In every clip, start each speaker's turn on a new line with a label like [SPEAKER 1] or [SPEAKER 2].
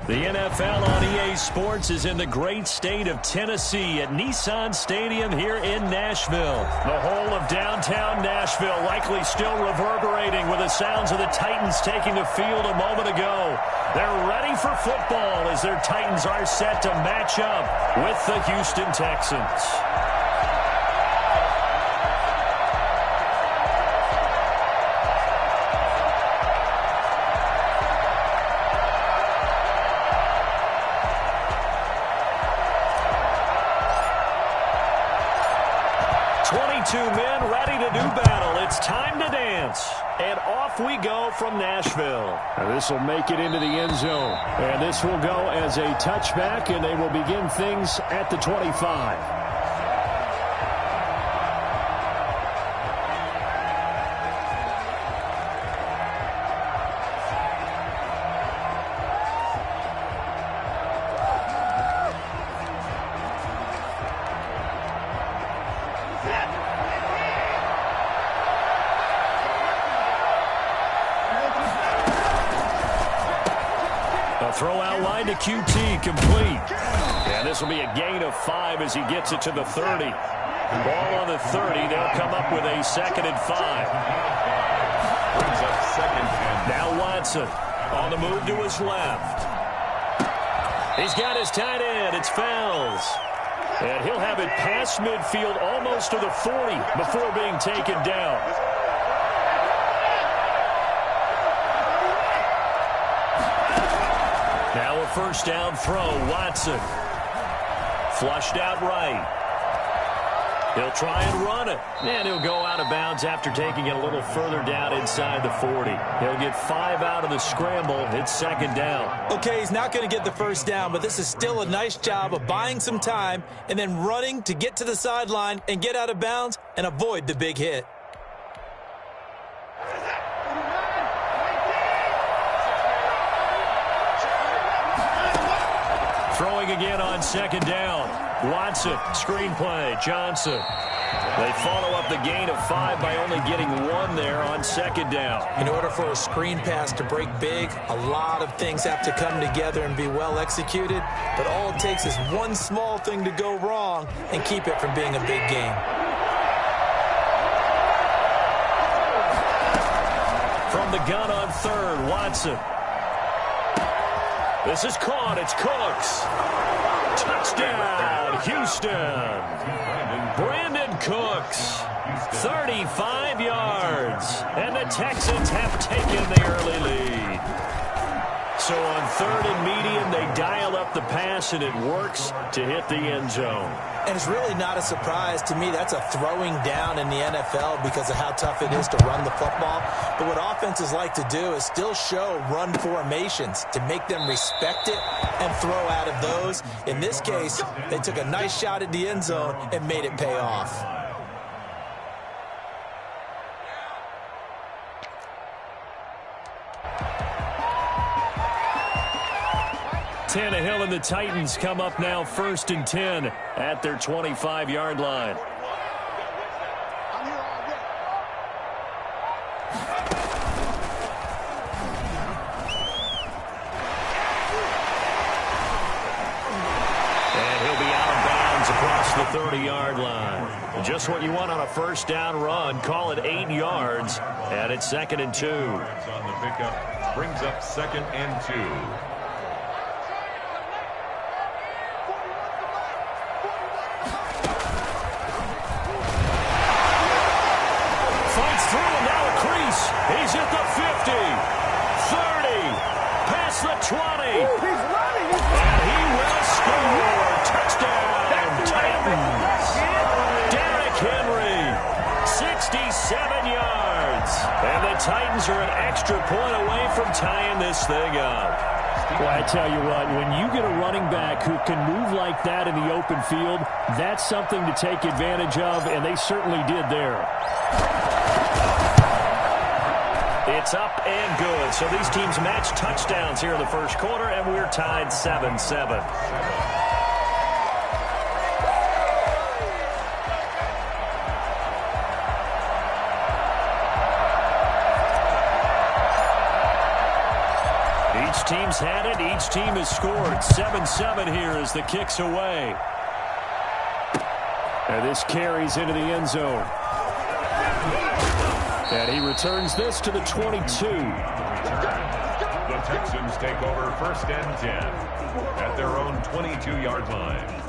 [SPEAKER 1] The NFL on EA Sports is in the great state of Tennessee at Nissan Stadium here in Nashville. The whole of downtown Nashville likely still reverberating with the sounds of the Titans taking the field a moment ago. They're ready for football as their Titans are set to match up with the Houston Texans. Two men ready to do battle. It's time to dance. And off we go from Nashville. This will make it into the end zone. And this will go as a touchback, and they will begin things at the 25. Throw out line to QT, complete. And this will be a gain of 5 as he gets it to the 30. Ball on the 30. They'll come up with a 2nd and 5.
[SPEAKER 2] Brings up 2nd and...
[SPEAKER 1] Now Watson on the move to his left. He's got his tight end. It's Fells. And he'll have it past midfield almost to the 40 before being taken down. Now a first down throw, Watson. Flushed out right. He'll try and run it. And he'll go out of bounds after taking it a little further down inside the 40. He'll get 5 out of the scramble. It's 2nd down.
[SPEAKER 3] Okay, he's not going to get the first down, but this is still a nice job of buying some time and then running to get to the sideline and get out of bounds and avoid the big hit.
[SPEAKER 1] Throwing again on 2nd down. Watson, screen play, Johnson. They follow up the gain of 5 by only getting 1 there on 2nd down.
[SPEAKER 3] In order for a screen pass to break big, a lot of things have to come together and be well executed, but all it takes is one small thing to go wrong and keep it from being a big game.
[SPEAKER 1] From the gun on 3rd, Watson. This is caught. It's Cooks. Touchdown, Houston. Brandon Cooks, 35 yards. And the Texans have taken the early lead. So on 3rd and medium, they dial up the pass, and it works to hit the end zone.
[SPEAKER 3] And it's really not a surprise to me. That's a throwing down in the NFL because of how tough it is to run the football. But what offenses like to do is still show run formations to make them respect it and throw out of those. In this case, they took a nice shot at the end zone and made it pay off.
[SPEAKER 1] Tannehill and the Titans come up now 1st and 10 at their 25-yard line. And he'll be out of bounds across the 30-yard line. Just what you want on a first down run. Call it 8 yards, and it's 2nd and 2.
[SPEAKER 2] On the pickup, brings up 2nd and 2.
[SPEAKER 1] He's at the 50, 30, past the 20.
[SPEAKER 4] Ooh, he's running.
[SPEAKER 1] And he will score. Touchdown, Titans. Derrick Henry, 67 yards. And the Titans are an extra point away from tying this thing up. Well, I tell you what, when you get a running back who can move like that in the open field, that's something to take advantage of, and they certainly did there. It's up and good. So these teams match touchdowns here in the first quarter, and we're tied 7-7. team's had it. Each team has scored. 7-7 here as the kick's away. And this carries into the end zone. And he returns this to the 22.
[SPEAKER 2] The Texans take over 1st and 10 at their own 22-yard line.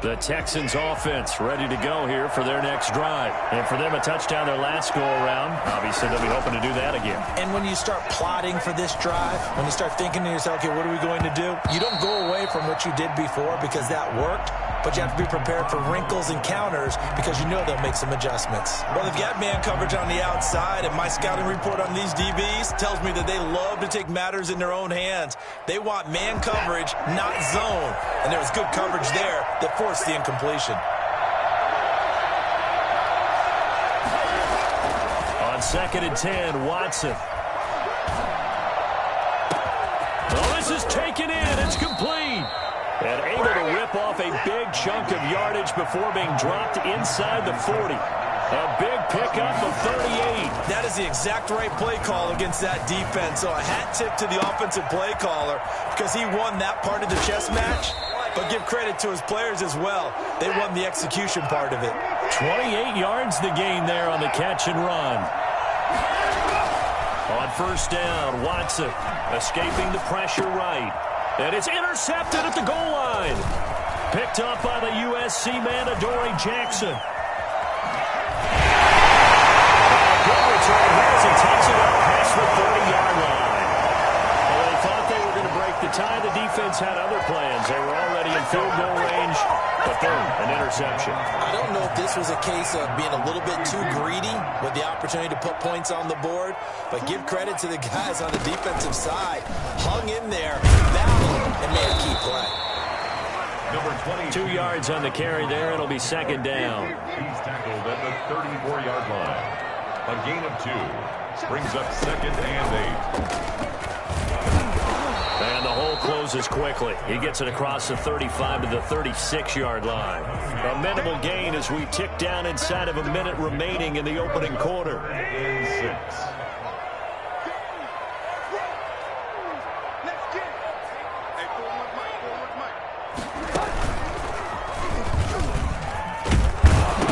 [SPEAKER 1] The Texans offense ready to go here for their next drive. And for them, a touchdown their last go-around. Obviously, they'll be hoping to do that again.
[SPEAKER 3] And when you start plotting for this drive, when you start thinking to yourself, okay, what are we going to do? You don't go away from what you did before because that worked, but you have to be prepared for wrinkles and counters because you know they'll make some adjustments. Well, they've got man coverage on the outside, and my scouting report on these DBs tells me that they love to take matters in their own hands. They want man coverage, not zone. And there was good coverage there that forced the incompletion.
[SPEAKER 1] On 2nd and 10, Watson. Oh, this is taken in. It's complete. And able to rip off a big chunk of yardage before being dropped inside the 40. A big pickup of 38.
[SPEAKER 3] That is the exact right play call against that defense. So a hat tip to the offensive play caller because he won that part of the chess match. But give credit to his players as well. They won the execution part of it.
[SPEAKER 1] 28 yards the gain there on the catch and run. On 1st down, Watson escaping the pressure right. And it's intercepted at the goal line. Picked up by the USC man, Adoree Jackson. Good return here as he takes it up past the 30-yard line. Well, they thought they were going to break the tie. The defense had other plans. They were already in field goal range, but boom, an interception.
[SPEAKER 3] I don't know if this was a case of being a little bit too greedy with the opportunity to put points on the board, but give credit to the guys on the defensive side. Hung in there, battled, and made a key play.
[SPEAKER 2] Number 20.
[SPEAKER 1] 2 yards on the carry there. It'll be 2nd down.
[SPEAKER 2] He's tackled at the 34-yard line. A gain of 2 brings up 2nd and 8.
[SPEAKER 1] And the hole closes quickly. He gets it across the 35 to the 36-yard line. A minimal gain as we tick down inside of a minute remaining in the opening quarter.
[SPEAKER 2] And 6.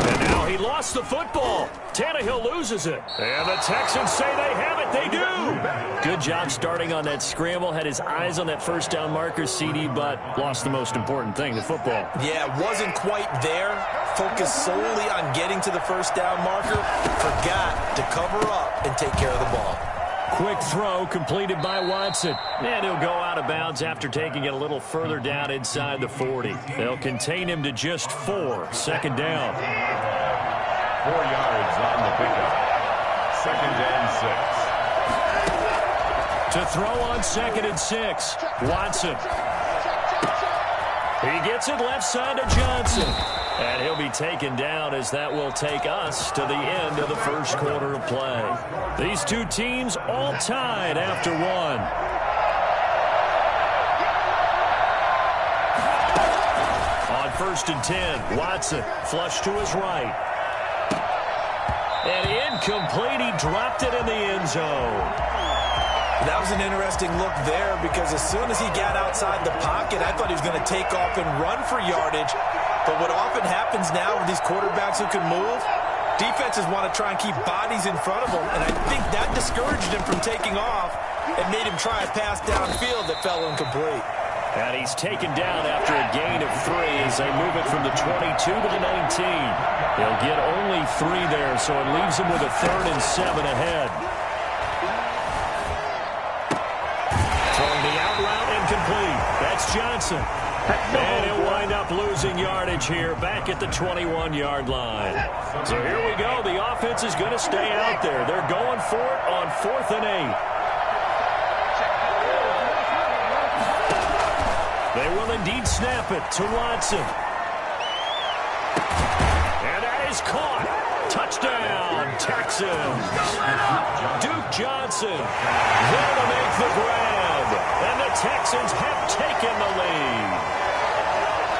[SPEAKER 1] And now he lost the football. Tannehill loses it. And the Texans say they have it. They do. Good job starting on that scramble. Had his eyes on that 1st down marker, CD, but lost the most important thing, the football.
[SPEAKER 3] Yeah, wasn't quite there. Focused solely on getting to the 1st down marker. Forgot to cover up and take care of the ball.
[SPEAKER 1] Quick throw completed by Watson. And he'll go out of bounds after taking it a little further down inside the 40. They'll contain him to just 4. 2nd down.
[SPEAKER 2] 4 yards on the pickup. 2nd and 6.
[SPEAKER 1] To throw on 2nd and 6. Watson. He gets it left side to Johnson. And he'll be taken down as that will take us to the end of the 1st quarter of play. These two teams all tied after 1. On 1st and 10, Watson flush to his right. And incomplete. He dropped it in the end zone.
[SPEAKER 3] That was an interesting look there because as soon as he got outside the pocket, I thought he was going to take off and run for yardage. But what often happens now with these quarterbacks who can move, defenses want to try and keep bodies in front of them. And I think that discouraged him from taking off and made him try a pass downfield that fell incomplete.
[SPEAKER 1] And he's taken down after a gain of 3 as they move it from the 22 to the 19. He'll get only 3 there, so it leaves him with a 3rd and 7 ahead. Throwing the out route incomplete. That's Johnson. And he'll wind up losing yardage here back at the 21-yard line. So here we go. The offense is going to stay out there. They're going for it on 4th and 8. They will indeed snap it to Watson. And that is caught. Touchdown, Texans. Duke Johnson there to make the grab. And the Texans have taken the lead.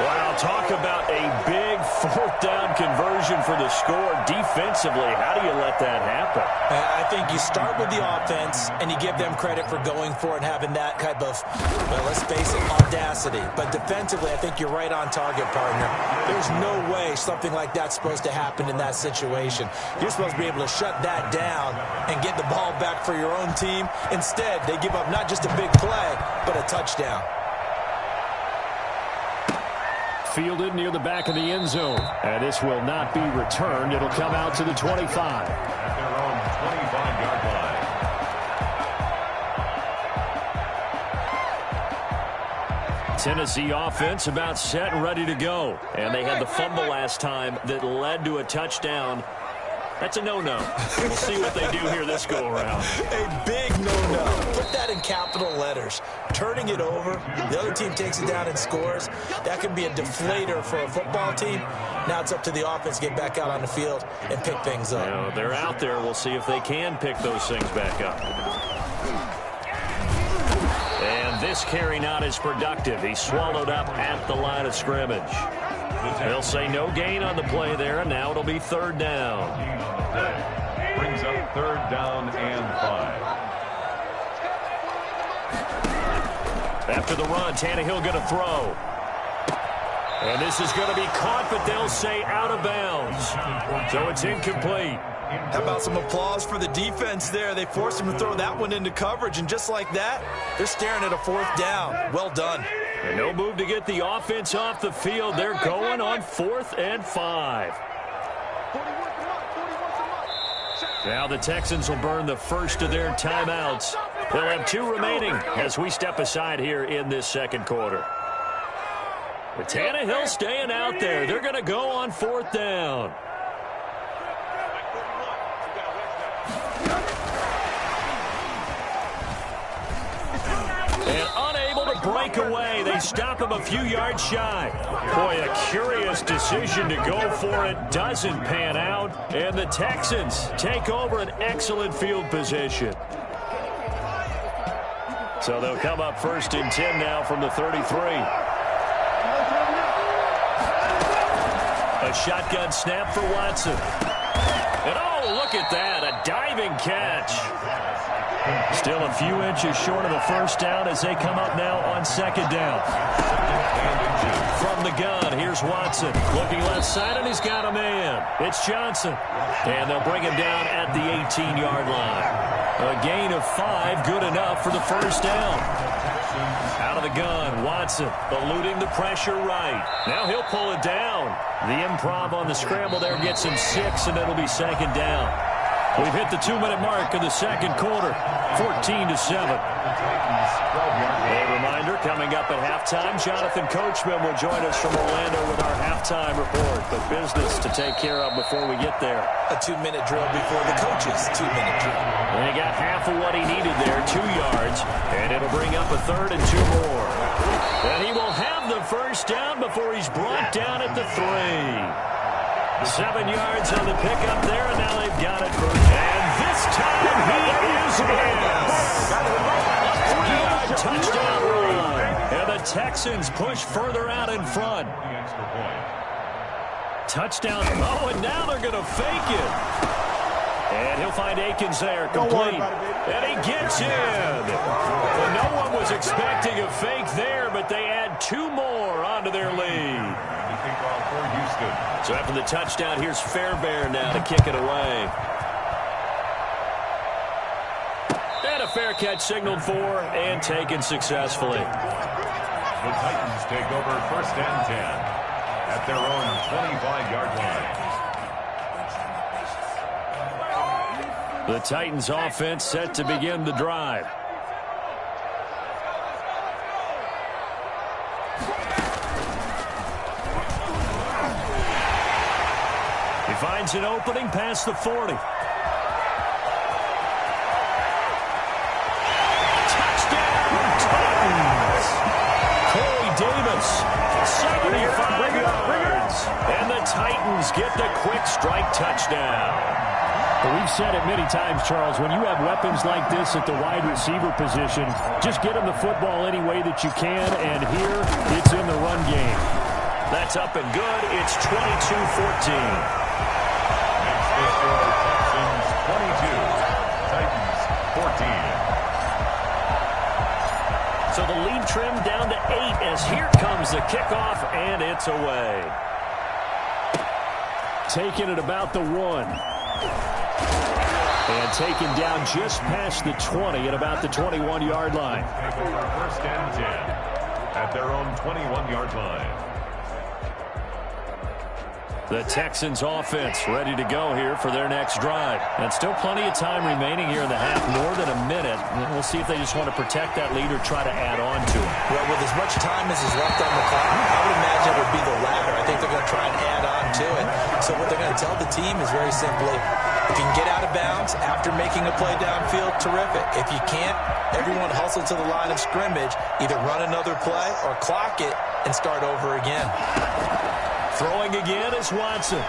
[SPEAKER 1] Wow, Talk about a big fourth down conversion for the score. Defensively, how do you let that happen?
[SPEAKER 3] I think you start with the offense, and you give them credit for going for it and having that type of, well, let's face it, audacity. But defensively, I think you're right on target, partner. There's no way something like that's supposed to happen in that situation. You're supposed to be able to shut that down and get the ball back for your own team. Instead, they give up not just a big play, but a touchdown.
[SPEAKER 1] Fielded near the back of the end zone. And this will not be returned. It'll come out to the 25.
[SPEAKER 2] At their own 25-yard line.
[SPEAKER 1] Tennessee offense about set and ready to go. And they had the fumble last time that led to a touchdown. That's a no-no. We'll see what they do here this go-around.
[SPEAKER 3] A big no-no. Put that in capital letters. Turning it over, the other team takes it down and scores. That can be a deflator for a football team. Now it's up to the offense to get back out on the field and pick things up.
[SPEAKER 1] You know, they're out there. We'll see if they can pick those things back up. And this carry not as productive. He's swallowed up at the line of scrimmage. They'll say no gain on the play there, and now it'll be third down.
[SPEAKER 2] Brings up third down and 5.
[SPEAKER 1] After the run, Tannehill going to throw. And this is going to be caught, but they'll say out of bounds. So it's incomplete.
[SPEAKER 3] How about some applause for the defense there? They forced him to throw that one into coverage, and just like that, they're staring at a fourth down. Well done.
[SPEAKER 1] And no move to get the offense off the field. They're going on 4th and 5. Now the Texans will burn the first of their timeouts. They'll have 2 remaining as we step aside here in this second quarter. But Tannehill staying out there. They're going to go on 4th down. And unable to break away. They stop him a few yards shy. Boy, a curious decision to go for it. Doesn't pan out. And the Texans take over an excellent field position. So they'll come up 1st and 10 now from the 33. A shotgun snap for Watson. And oh, look at that. A diving catch. Still a few inches short of the first down as they come up now on 2nd down. From the gun, here's Watson. Looking left side, and he's got a man. It's Johnson. And they'll bring him down at the 18-yard line. A gain of 5, good enough for the first down. Out of the gun, Watson eluding the pressure right. Now he'll pull it down. The improv on the scramble there gets him 6, and it'll be 2nd down. We've hit the 2-minute mark of the second quarter, 14-7. A reminder, coming up at halftime, Jonathan Coachman will join us from Orlando with our halftime report. But business to take care of before we get there.
[SPEAKER 3] A 2-minute drill before the coach's 2-minute drill.
[SPEAKER 1] And he got half of what he needed there, 2 yards. And it'll bring up a 3rd and 2 more. And he will have the first down before he's brought down at the 3. 7 yards on the pickup there, and now they've got it for. And this time he is in. A 3-yard touchdown run. And the Texans push further out in front. Touchdown. Oh, and now they're going to fake it. And he'll find Akins there, complete. And he gets in. Well, no one was expecting a fake there, but they add 2 more onto their lead. So after the touchdown, here's Fairbairn now to kick it away. And a fair catch signaled for and taken successfully.
[SPEAKER 2] The Titans take over 1st and 10 at their own 25-yard line.
[SPEAKER 1] The Titans offense set to begin the drive. He finds an opening past the 40. Touchdown, Titans! Corey Davis, 75 yards. And the Titans get the quick strike touchdown.
[SPEAKER 4] But we've said it many times, Charles, when you have weapons like this at the wide receiver position, just get them the football any way that you can, and here it's in the run game.
[SPEAKER 1] That is up and good. It's 22-14.
[SPEAKER 2] Makes the score Texans 22, Titans 14.
[SPEAKER 1] So the lead trimmed down to 8 as here comes the kickoff, and it's away.
[SPEAKER 4] Taking it about the 1. And taken down just past the 20 at about the 21-yard line.
[SPEAKER 2] Take over first and 10 at their own 21-yard line.
[SPEAKER 1] The Texans offense ready to go here for their next drive. And still plenty of time remaining here in the half, more than a minute. And we'll see if they just want to protect that lead or try to add on to it.
[SPEAKER 3] Well, with as much time as is left on the clock, I would imagine it would be the latter. I think they're going to try and add on to it. So what they're going to tell the team is very simply, if you can get out of bounds after making a play downfield, terrific. If you can't, everyone hustle to the line of scrimmage, either run another play or clock it and start over again.
[SPEAKER 1] Throwing again is Watson.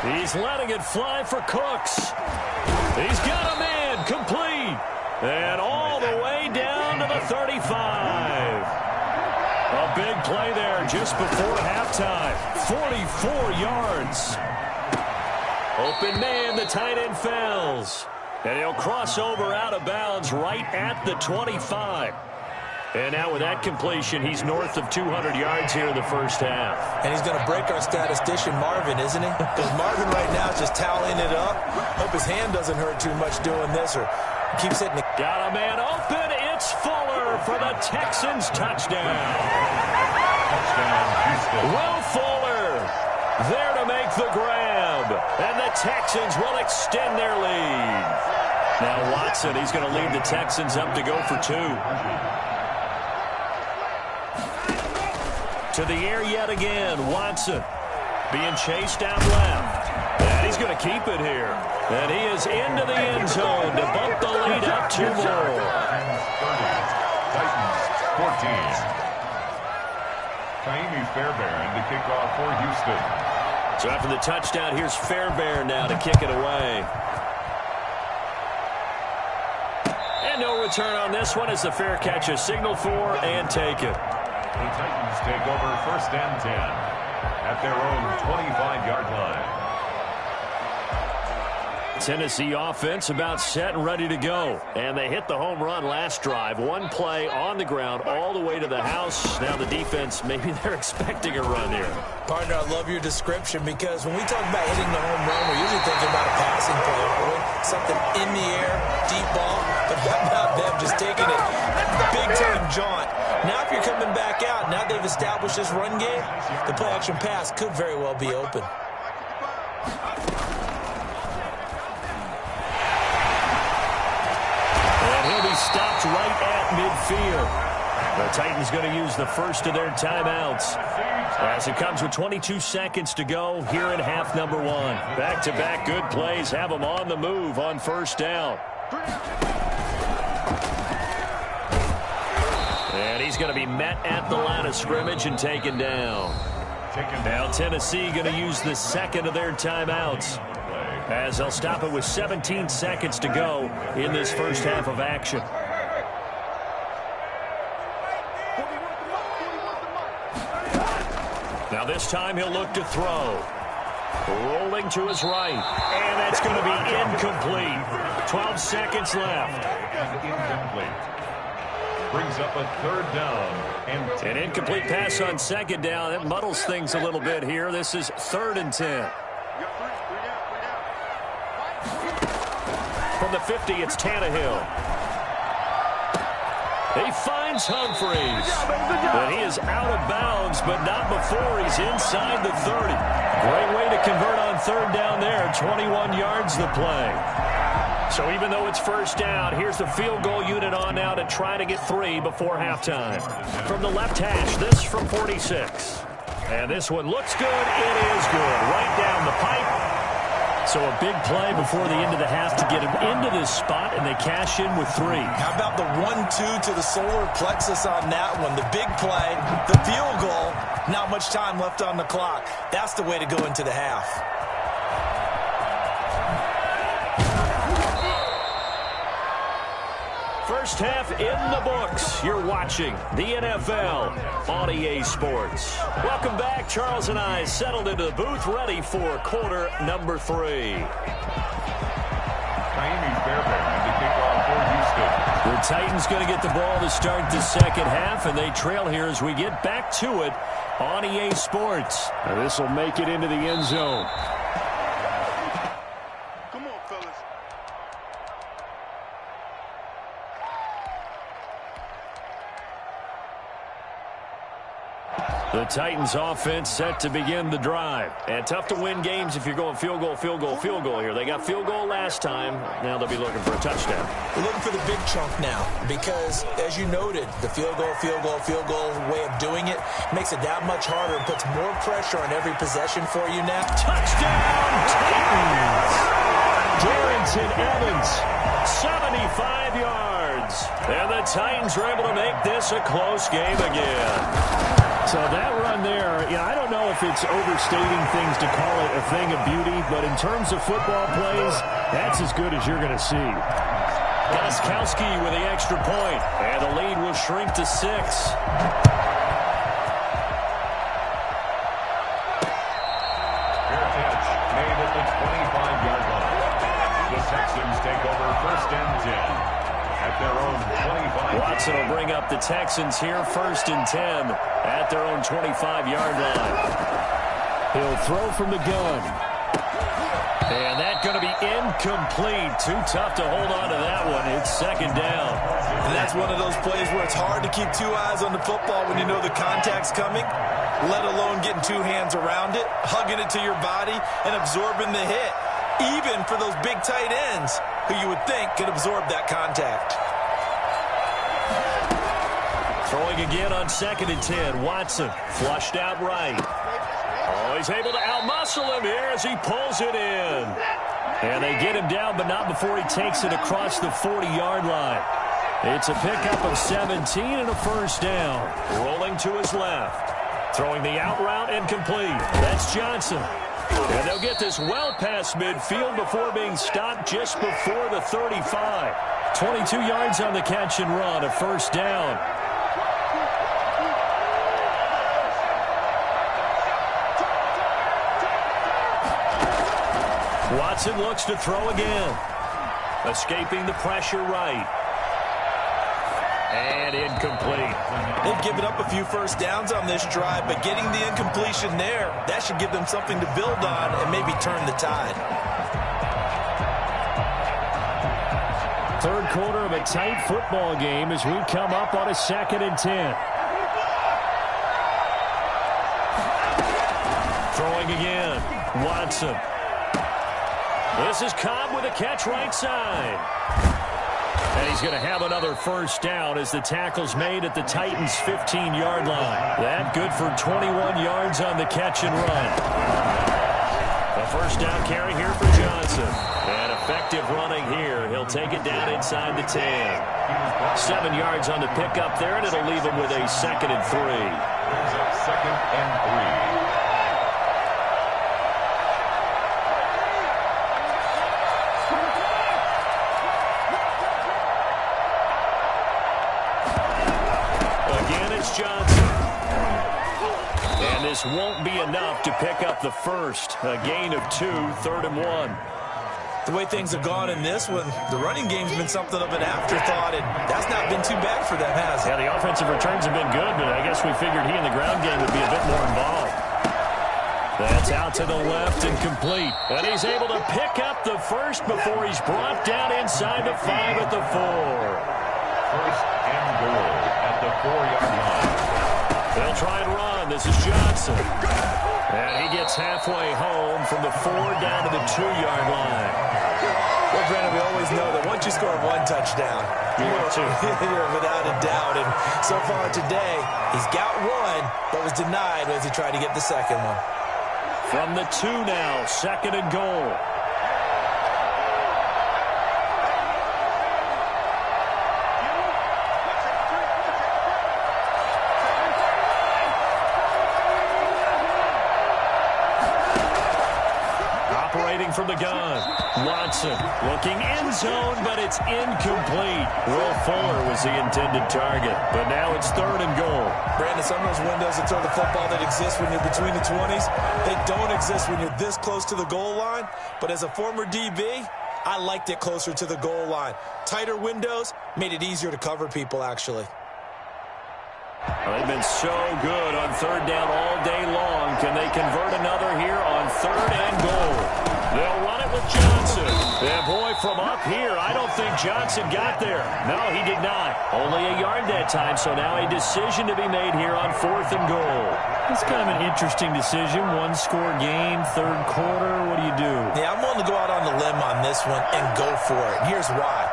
[SPEAKER 1] He's letting it fly for Cooks. He's got a man complete. And all the way down to the 35. A big play there just before halftime. 44 yards. Open man, the tight end fails. And he'll cross over out of bounds right at the 25. And now with that completion, he's north of 200 yards here in the first half.
[SPEAKER 3] And he's going to break our statistician, Marvin, isn't he? Because Marvin right now is just toweling it up. Hope his hand doesn't hurt too much doing this or keeps hitting it.
[SPEAKER 1] Got a man open. It's Fuller for the Texans touchdown.
[SPEAKER 2] Touchdown, Houston.
[SPEAKER 1] Will Fuller there to make the grab. And the Texans will extend their lead. Now Watson, he's going to lead the Texans up to go for 2. To the air yet again, Watson being chased out left. And he's going to keep it here. And he is into the end zone to bump the lead up 2 more.
[SPEAKER 2] Titans 30, Titans 14. Kaimi Fairbairn to kick off for Houston.
[SPEAKER 1] So after the touchdown, here's Fairbairn now to kick it away. And no return on this one as the fair catch is signaled for and taken.
[SPEAKER 2] The Titans take over first and 10 at their own 25-yard line.
[SPEAKER 1] Tennessee offense about set and ready to go. And they hit the home run last drive. 1 play on the ground all the way to the house. Now the defense, maybe they're expecting a run here.
[SPEAKER 3] Partner, I love your description because when we talk about hitting the home run, we're usually thinking about a passing play, aren't we? Something in the air, deep ball. But how about them just taking it big-time jaunt? Now if you're coming back out, now they've established this run game, the play-action pass could very well be open.
[SPEAKER 1] And he'll be stopped right at midfield. The Titans going to use the first of their timeouts as it comes with 22 seconds to go here in half number 1. Back-to-back good plays have them on the move on first down. And he's going to be met at the line of scrimmage and taken down. Now Tennessee going to use the second of their timeouts as they'll stop it with 17 seconds to go in this first half of action. Now this time he'll look to throw. Rolling to his right. And that's going to be incomplete. 12 seconds left.
[SPEAKER 2] Incomplete. Brings up a third down.
[SPEAKER 1] An incomplete pass on second down. That muddles things a little bit here. This is 3rd and 10. From the 50, it's Tannehill. He finds Humphreys. And he is out of bounds, but not before he's inside the 30. Great way to convert on 3rd down there. 21 yards the play. So even though it's first down, here's the field goal unit on now to try to get 3 before halftime. From the left hash, this from 46. And this one looks good. It is good. Right down the pipe. So a big play before the end of the half to get him into this spot, and they cash in with 3.
[SPEAKER 3] How about the 1-2 to the solar plexus on that one? The big play, the field goal, not much time left on the clock. That's the way to go into the half.
[SPEAKER 1] First half in the books. You're watching the NFL on EA Sports. Welcome back back. Charles and I settled into the booth, ready for quarter number 3.
[SPEAKER 2] Miami's Bearbear the kickoff for Houston.
[SPEAKER 1] The Titans going to get the ball to start the second half, and they trail here as we get back to it on EA Sports.
[SPEAKER 4] Now this will make it into the end zone.
[SPEAKER 5] Come on, fellas.
[SPEAKER 1] The Titans offense set to begin the drive. And tough to win games if you're going field goal, field goal, field goal here. They got field goal last time. Now they'll be looking for a touchdown.
[SPEAKER 3] We're looking for the big chunk now because, as you noted, the field goal way of doing it makes it that much harder and puts more pressure on every possession for you now.
[SPEAKER 1] Touchdown, Titans! Darrington Evans, 75 yards. And the Titans are able to make this a close game again.
[SPEAKER 4] So that run there, I don't know if it's overstating things to call it a thing of beauty, but in terms of football plays, that's as good as you're going to see.
[SPEAKER 1] Gostkowski with the extra point, and the lead will shrink to 6.
[SPEAKER 2] Fair catch made at the 25-yard line. The Texans take over 1st and 10 at their own 25.
[SPEAKER 1] Watson will bring up the Texans here 1st and 10 at their own 25-yard line.
[SPEAKER 4] He'll throw from the gun.
[SPEAKER 1] And that's going to be incomplete. Too tough to hold on to that one. It's 2nd down.
[SPEAKER 3] And that's one of those plays where it's hard to keep 2 eyes on the football when you know the contact's coming, let alone getting 2 hands around it, hugging it to your body, and absorbing the hit, even for those big tight ends who you would think could absorb that contact.
[SPEAKER 1] Throwing again on 2nd and 10. Watson flushed out right. Oh, he's able to outmuscle him here as he pulls it in. And they get him down, but not before he takes it across the 40-yard line. It's a pickup of 17 and a 1st down. Rolling to his left. Throwing the out route and complete. That's Johnson. And they'll get this well past midfield before being stopped just before the 35. 22 yards on the catch and run, a 1st down. Watson looks to throw again. Escaping the pressure right. And incomplete.
[SPEAKER 3] They've given up a few 1st downs on this drive, but getting the incompletion there, that should give them something to build on and maybe turn the tide.
[SPEAKER 4] 3rd quarter of a tight football game as we come up on a 2nd and 10.
[SPEAKER 1] Throwing again. Watson. This is Cobb with a catch right side. And he's going to have another 1st down as the tackle's made at the Titans' 15-yard line. That good for 21 yards on the catch and run. A 1st down carry here for Johnson. And effective running here. He'll take it down inside the 10. 7 yards on the pickup there, and it'll leave him with a 2nd and 3.
[SPEAKER 2] Brings up 2nd and 3.
[SPEAKER 1] Johnson. And this won't be enough to pick up the 1st. A gain of 2, 3rd and 1.
[SPEAKER 3] The way things have gone in this one, the running game's been something of an afterthought, and that's not been too bad for them, has it?
[SPEAKER 1] Yeah, the offensive returns have been good, but I guess we figured he in the ground game would be a bit more involved. That's out to the left and complete. And he's able to pick up the 1st before he's brought down inside the 5 at the 4.
[SPEAKER 2] 1st and goal at the 4-yard line.
[SPEAKER 1] They'll try and run. This is Johnson. And he gets halfway home from the 4 down to the 2-yard line.
[SPEAKER 3] Well, Brandon, we always know that once you score 1 touchdown, you're without a doubt. And so far today, he's got 1, but was denied as he tried to get the 2nd one.
[SPEAKER 1] From the 2 now, 2nd and goal. Waiting from the gun. Watson looking end zone, but it's incomplete. Will Fuller was the intended target, but now it's 3rd and goal.
[SPEAKER 3] Brandon, some of those windows that throw the football that exist when you're between the 20s, they don't exist when you're this close to the goal line. But as a former DB, I liked it closer to the goal line. Tighter windows made it easier to cover people, actually.
[SPEAKER 1] They've been so good on 3rd down all day long. Can they convert another here on 3rd and goal? They'll run it with Johnson. And boy, from up here, I don't think Johnson got there. No, he did not. Only a yard that time, so now a decision to be made here on 4th and goal.
[SPEAKER 4] It's kind of an interesting decision. 1-score game, 3rd quarter. What do you do?
[SPEAKER 3] Yeah, I'm willing to go out on the limb on this one and go for it. Here's why.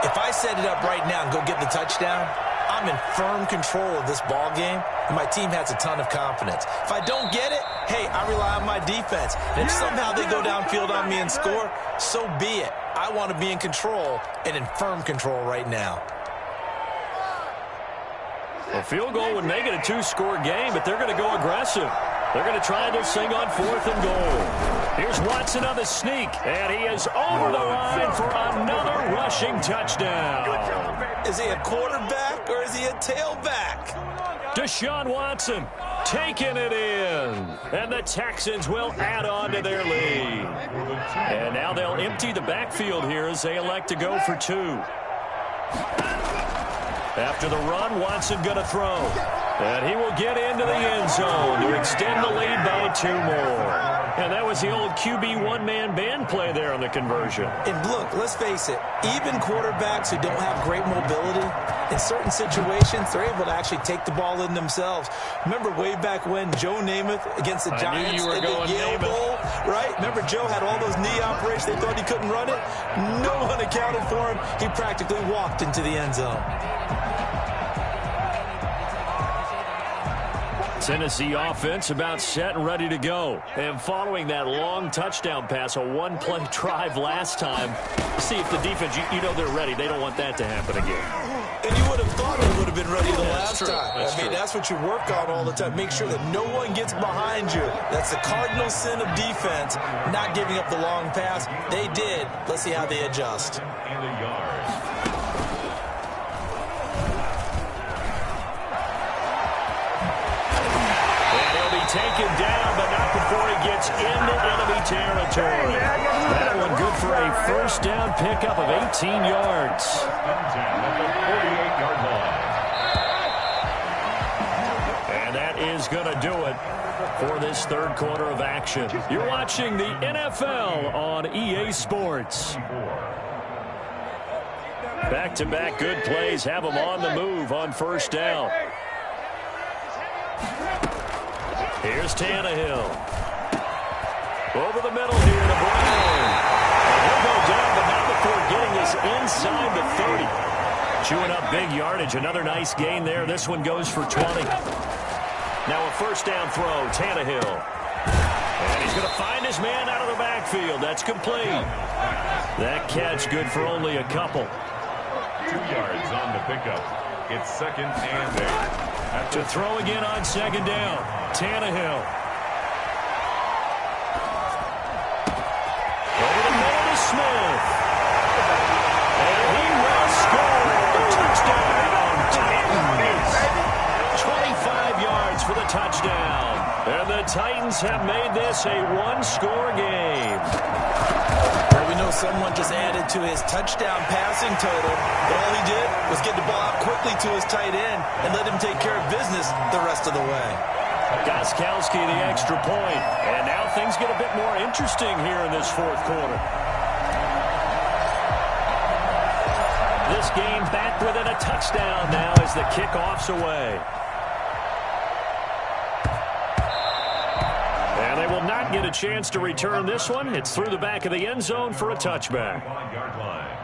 [SPEAKER 3] If I set it up right now and go get the touchdown, I'm in firm control of this ball game, and my team has a ton of confidence. If I don't get it, hey, I rely on my defense. And if somehow they go downfield on me and score, so be it. I want to be in control and in firm control right now.
[SPEAKER 1] A field goal would make it a 2-score game, but they're going to go aggressive. They're going to try this thing on 4th and goal. Here's Watson on the sneak, and he is over the line for another rushing touchdown.
[SPEAKER 3] Is he a quarterback or is he a tailback?
[SPEAKER 1] Deshaun Watson taking it in. And the Texans will add on to their lead. And now they'll empty the backfield here as they elect to go for 2. After the run, Watson going to throw. And he will get into the end zone to extend the lead by 2 more. And that was the old QB one-man band play there on the conversion.
[SPEAKER 3] And look, let's face it, even quarterbacks who don't have great mobility, in certain situations, they're able to actually take the ball in themselves. Remember way back when Joe Namath against the Giants in the Yale Bowl, right? Remember Joe had all those knee operations. They thought he couldn't run it. No one accounted for him. He practically walked into the end zone.
[SPEAKER 1] Tennessee offense about set and ready to go. And following that long touchdown pass, a 1-play drive last time, see if the defense, you know they're ready. They don't want that to happen again.
[SPEAKER 3] And you would have thought they would have been ready the last time.
[SPEAKER 1] I mean,
[SPEAKER 3] that's what you work on all the time. Make sure that no one gets behind you. That's the cardinal sin of defense, not giving up the long pass. They did. Let's see how they adjust.
[SPEAKER 2] And a yard.
[SPEAKER 1] Taken down, but not before he gets into enemy territory. That one good for a 1st down pickup of 18 yards.
[SPEAKER 2] At the 48-yard line.
[SPEAKER 1] And that is going to do it for this 3rd quarter of action. You're watching the NFL on EA Sports. Back-to-back good plays have them on the move on 1st down. Here's Tannehill. Over the middle here to Brown. And he'll go down, but not before getting this inside the 30. Chewing up big yardage. Another nice gain there. This one goes for 20. Now a 1st down throw. Tannehill. And he's going to find his man out of the backfield. That's complete. That catch good for only a couple.
[SPEAKER 2] 2 yards on the pickup. It's 2nd and 8.
[SPEAKER 1] To throw again on 2nd down. Tannehill. Over the middle to Smith. And he will score. Touchdown, Titans. 25 yards for the touchdown. And the Titans have made this a 1-score game.
[SPEAKER 3] Well, we know someone just added to his touchdown passing total, but all he did was get the ball out quickly to his tight end and let him take care of business the rest of the way.
[SPEAKER 1] Gostkowski the extra point. And now things get a bit more interesting here in this 4th quarter. This game back within a touchdown now as the kickoff's away. And they will not get a chance to return this one. It's through the back of the end zone for a touchback.
[SPEAKER 2] 5-yard line.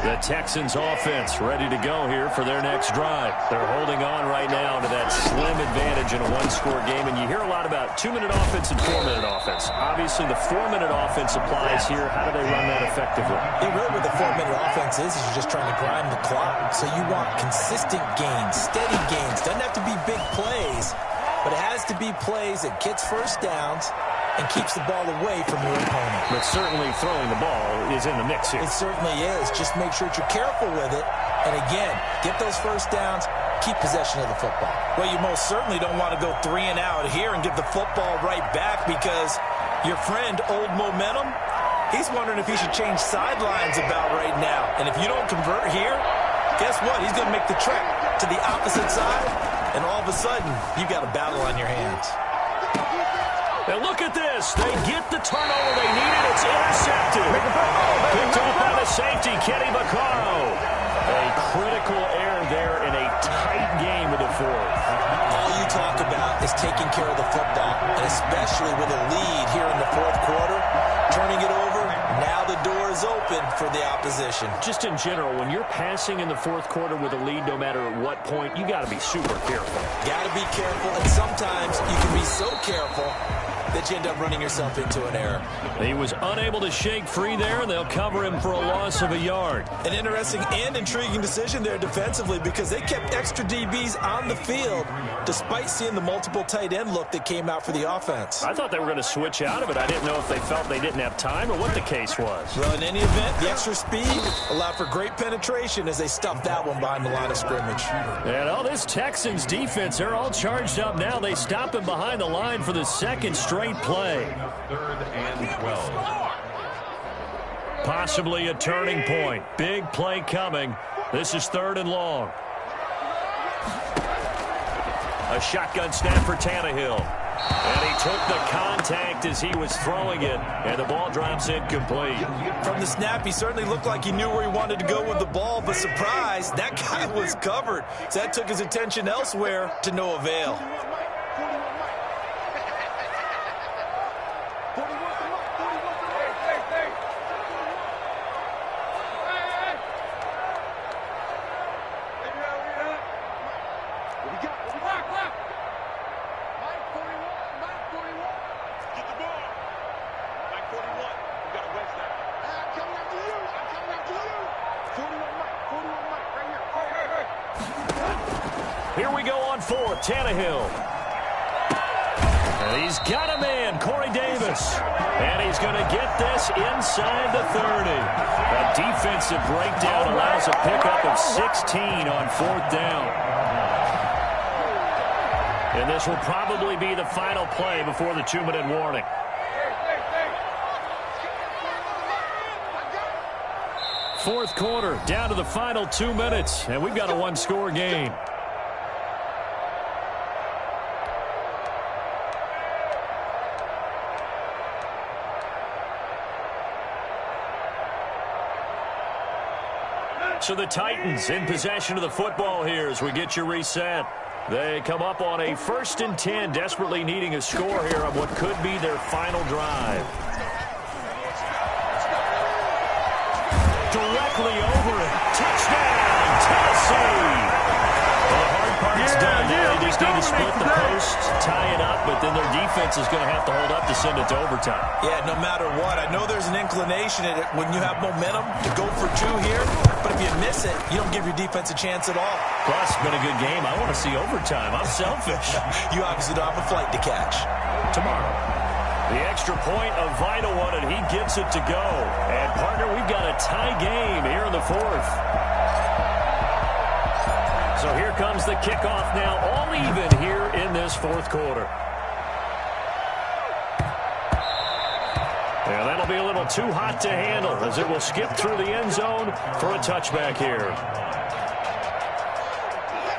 [SPEAKER 1] The Texans offense ready to go here for their next drive. They're holding on right now to that slim advantage in a one-score game. And you hear a lot about 2-minute offense and 4-minute offense. Obviously, the 4-minute offense applies here. How do they run that effectively?
[SPEAKER 3] Yeah, really what the 4-minute offense is you're just trying to grind the clock. So you want consistent gains, steady gains. Doesn't have to be big plays, but it has to be plays that gets first downs and keeps the ball away from your opponent.
[SPEAKER 1] But certainly throwing the ball is in the mix here.
[SPEAKER 3] It certainly is. Just make sure that you're careful with it. And again, get those first downs, keep possession of the football.
[SPEAKER 5] Well, you most certainly don't want to go 3 and out here and give the football right back, because your friend, Old Momentum, he's wondering if he should change sidelines about right now. And if you don't convert here, guess what? He's going to make the trek to the opposite side, and all of a sudden, you've got a battle on your hands.
[SPEAKER 1] And look at this. They get the turnover they needed. It's intercepted. Picked off by the safety, Kenny Vaccaro. A critical error there in a tight game of the fourth.
[SPEAKER 3] All you talk about is taking care of the football, and especially with a lead here in the fourth quarter, turning it over. Now the door is open for the opposition.
[SPEAKER 1] Just in general, when you're passing in the fourth quarter with a lead, no matter at what point, you got to be super careful.
[SPEAKER 3] Got to be careful, and sometimes you can be so careful that you end up running yourself into an error.
[SPEAKER 1] He was unable to shake free there, and they'll cover him for a loss of a yard.
[SPEAKER 5] An interesting and intriguing decision there defensively, because they kept extra DBs on the field despite seeing the multiple tight end look that came out for the offense.
[SPEAKER 1] I thought they were going to switch out of it. I didn't know if they felt they didn't have time or what the case was.
[SPEAKER 5] Well, in any event, the extra speed allowed for great penetration as they stuffed that one behind the line of scrimmage.
[SPEAKER 1] And all this Texans defense, they're all charged up now. They stop him behind the line for the second straight play.
[SPEAKER 2] 3rd and 12.
[SPEAKER 1] Possibly a turning point. Big play coming. This is 3rd and long. A shotgun snap for Tannehill. And he took the contact as he was throwing it, and the ball drops incomplete.
[SPEAKER 5] From the snap, he certainly looked like he knew where he wanted to go with the ball, but surprise, that guy was covered. So that took his attention elsewhere to no avail.
[SPEAKER 1] Here we go on 4th, Tannehill. And he's got a man, Corey Davis. And he's going to get this inside the 30. A defensive breakdown allows a pickup of 16 on 4th down. And this will probably be the final play before the 2-minute warning. Fourth quarter, down to the final 2 minutes, and we've got a one-score game. So the Titans in possession of the football here as we get you reset. They come up on a 1st and 10, desperately needing a score here on what could be their final drive. Directly over it. Touchdown, Tennessee. Well, the hard part's done. They just need to split the post, tie it up, but then their defense is going to have to hold up to send it to overtime.
[SPEAKER 5] Yeah, no matter what. I know there's an inclination in it when you have momentum to go for 2 here, but if you miss it, you don't give your defense a chance at all.
[SPEAKER 1] Plus, it's been a good game. I want to see overtime. I'm selfish.
[SPEAKER 5] You obviously don't have a flight to catch.
[SPEAKER 1] Tomorrow. The extra point, a vital one, and he gets it to go. And, partner, we've got a tie game here in the 4th. So here comes the kickoff now, all even here in this 4th quarter. And that'll be a little too hot to handle as it will skip through the end zone for a touchback here.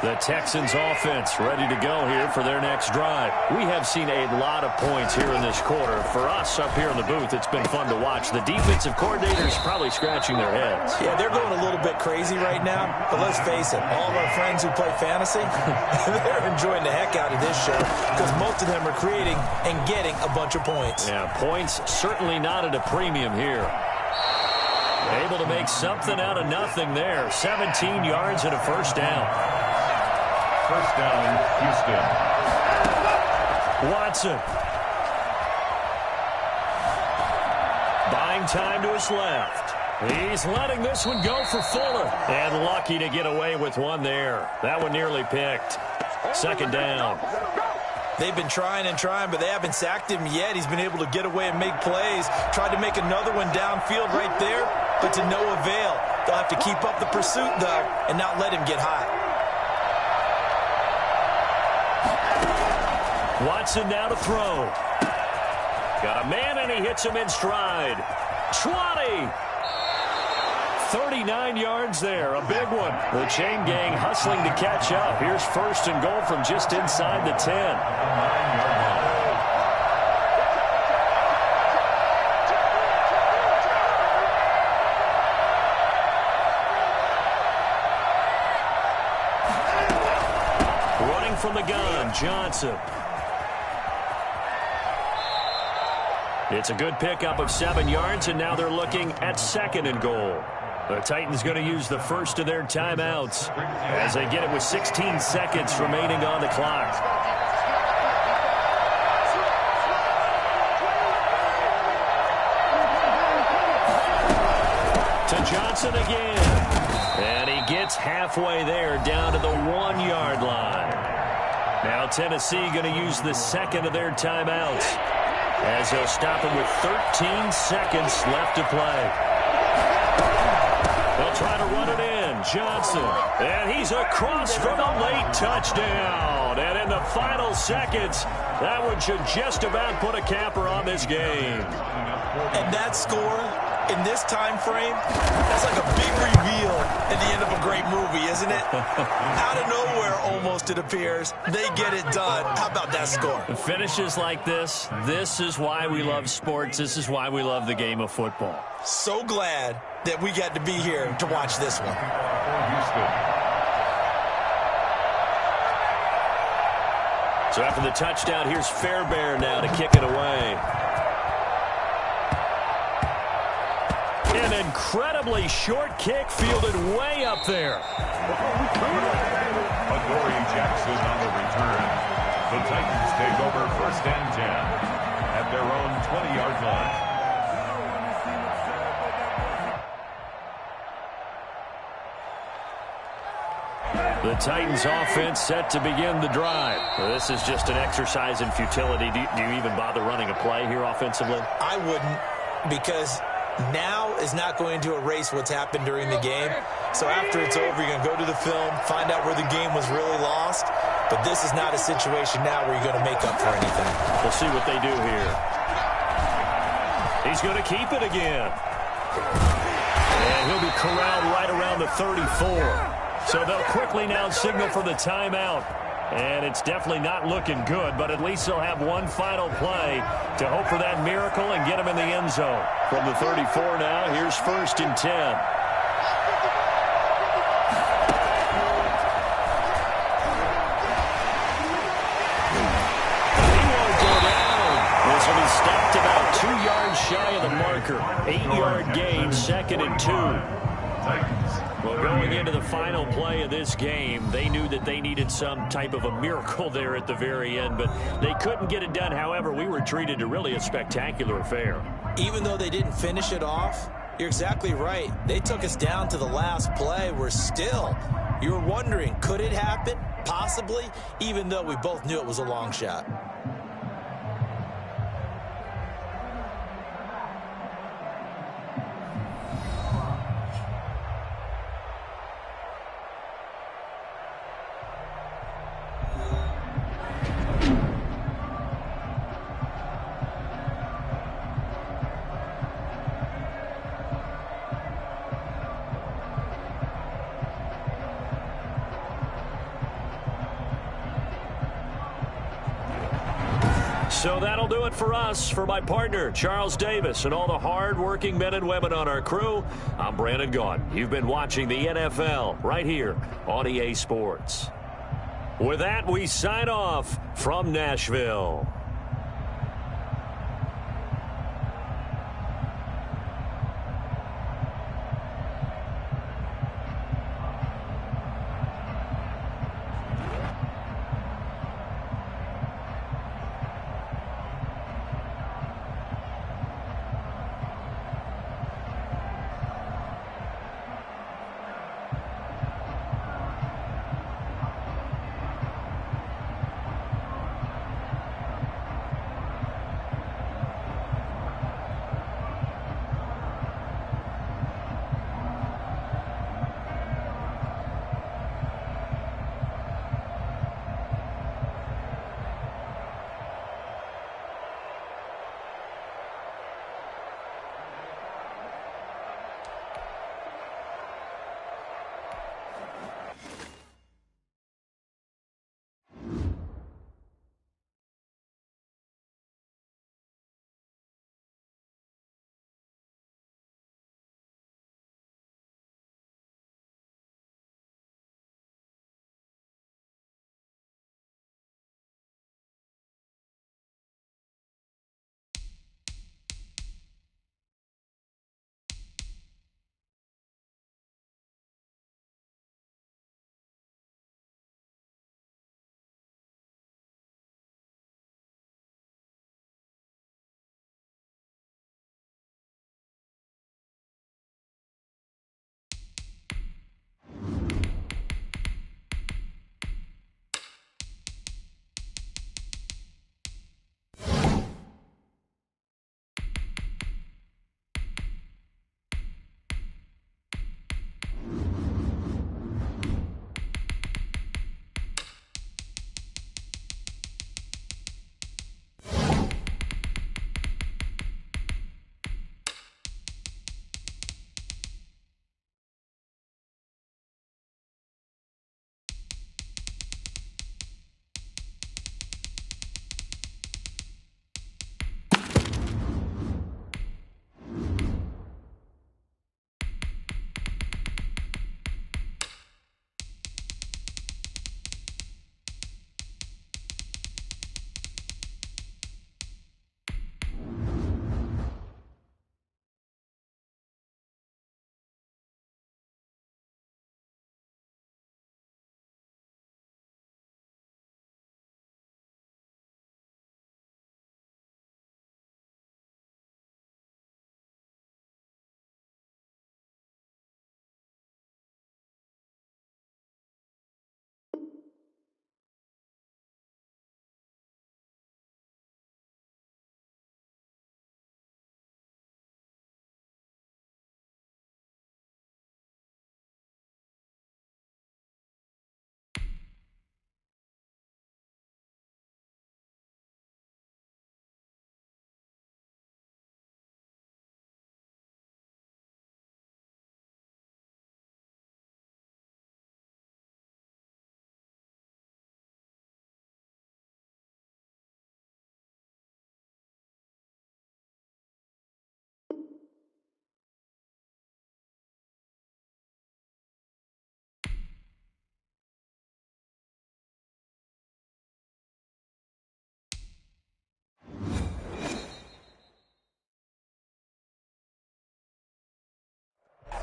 [SPEAKER 1] The Texans offense ready to go here for their next drive. We have seen a lot of points here in this quarter. For us up here in the booth, it's been fun to watch. The defensive coordinators probably scratching their heads.
[SPEAKER 5] Yeah, they're going a little bit crazy right now. But let's face it, all of our friends who play fantasy, they're enjoying the heck out of this show because most of them are creating and getting a bunch of points.
[SPEAKER 1] Yeah, points certainly not at a premium here. Able to make something out of nothing there. 17 yards and a first down.
[SPEAKER 2] First down, Houston.
[SPEAKER 1] Watson. Buying time to his left. He's letting this one go for Fuller. And lucky to get away with one there. That one nearly picked. Second down.
[SPEAKER 3] They've been trying and trying, but they haven't sacked him yet. He's been able to get away and make plays. Tried to make another one downfield right there, but to no avail. They'll have to keep up the pursuit, though, and not let him get hot.
[SPEAKER 1] Watson now to throw. Got a man, and he hits him in stride. 20. 39 yards there, a big one. The chain gang hustling to catch up. Here's first and goal from just inside the 10. Running from the gun, Johnson. It's a good pickup of 7 yards, and now they're looking at second and goal. The Titans going to use the first of their timeouts as they get it with 16 seconds remaining on the clock. To Johnson again. And he gets halfway there down to the 1 yard line. Now Tennessee going to use the second of their timeouts as they'll stop him with 13 seconds left to play. They'll try to run it in. Johnson. And he's across for the late touchdown. And in the final seconds, that one should just about put a capper on this game.
[SPEAKER 3] And that score in this time frame, that's like a big reveal at the end of a great movie, isn't it? Out of nowhere, almost, it appears. They get it done. How about that score?
[SPEAKER 1] Finishes like this is why we love sports. This is why we love the game of football.
[SPEAKER 3] So glad that we got to be here to watch this one.
[SPEAKER 1] So after the touchdown, here's Fairbairn now to kick it away. An incredibly short kick fielded way up there.
[SPEAKER 2] Adoree Jackson on the return. The Titans take over first and 10 at their own 20-yard line.
[SPEAKER 1] The Titans offense set to begin the drive. This is just an exercise in futility. Do you even bother running a play here offensively?
[SPEAKER 3] I wouldn't, because now is not going to erase what's happened during the game. So after it's over, you're going to go to the film, find out where the game was really lost. But this is not a situation now where you're going to make up for anything.
[SPEAKER 1] We'll see what they do here. He's going to keep it again. And he'll be corralled right around the 34. So they'll quickly now signal for the timeout. And it's definitely not looking good, but at least they'll have one final play to hope for that miracle and get him in the end zone. From the 34 now, here's first and 10. He won't go down. This will be stopped about 2 yards shy of the marker. 8-yard gain, second and 2. Well, going into the final play of this game, they knew that they needed some type of a miracle there at the very end, but they couldn't get it done. However, we were treated to really a spectacular affair.
[SPEAKER 3] Even though they didn't finish it off, you're exactly right. They took us down to the last play. We're still, you were wondering, could it happen? Possibly, even though we both knew it was a long shot.
[SPEAKER 1] So that'll do it for us. For my partner, Charles Davis, and all the hard-working men and women on our crew, I'm Brandon Gaudin. You've been watching the NFL right here on EA Sports. With that, we sign off from Nashville.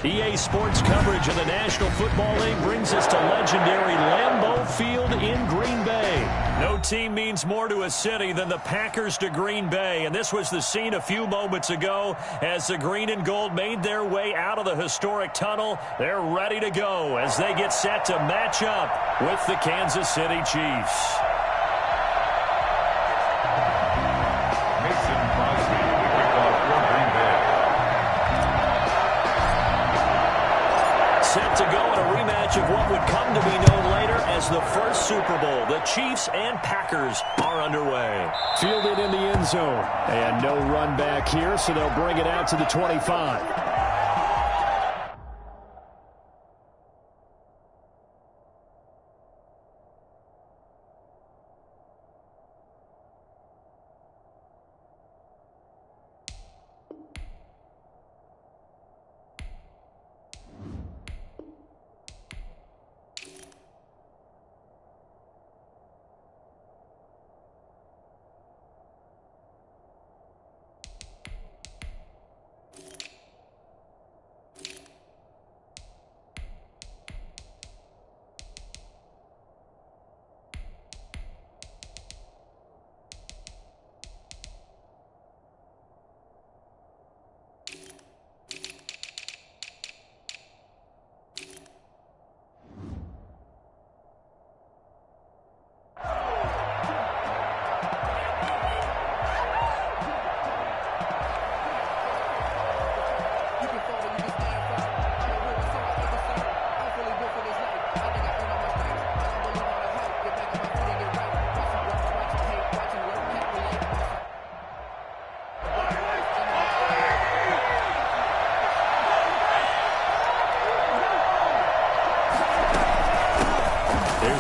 [SPEAKER 4] EA Sports coverage of the National Football League brings us to legendary Lambeau Field in Green Bay. No team means more to a city than the Packers to Green Bay, and this was the scene a few moments ago as the green and gold made their way out of the historic tunnel. They're ready to go as they get set to match up with the Kansas City Chiefs. Set to go in a rematch of what would come to be known later as the first Super Bowl. The Chiefs and Packers are underway. Fielded in the end zone. And no run back here, so they'll bring it out to the 25.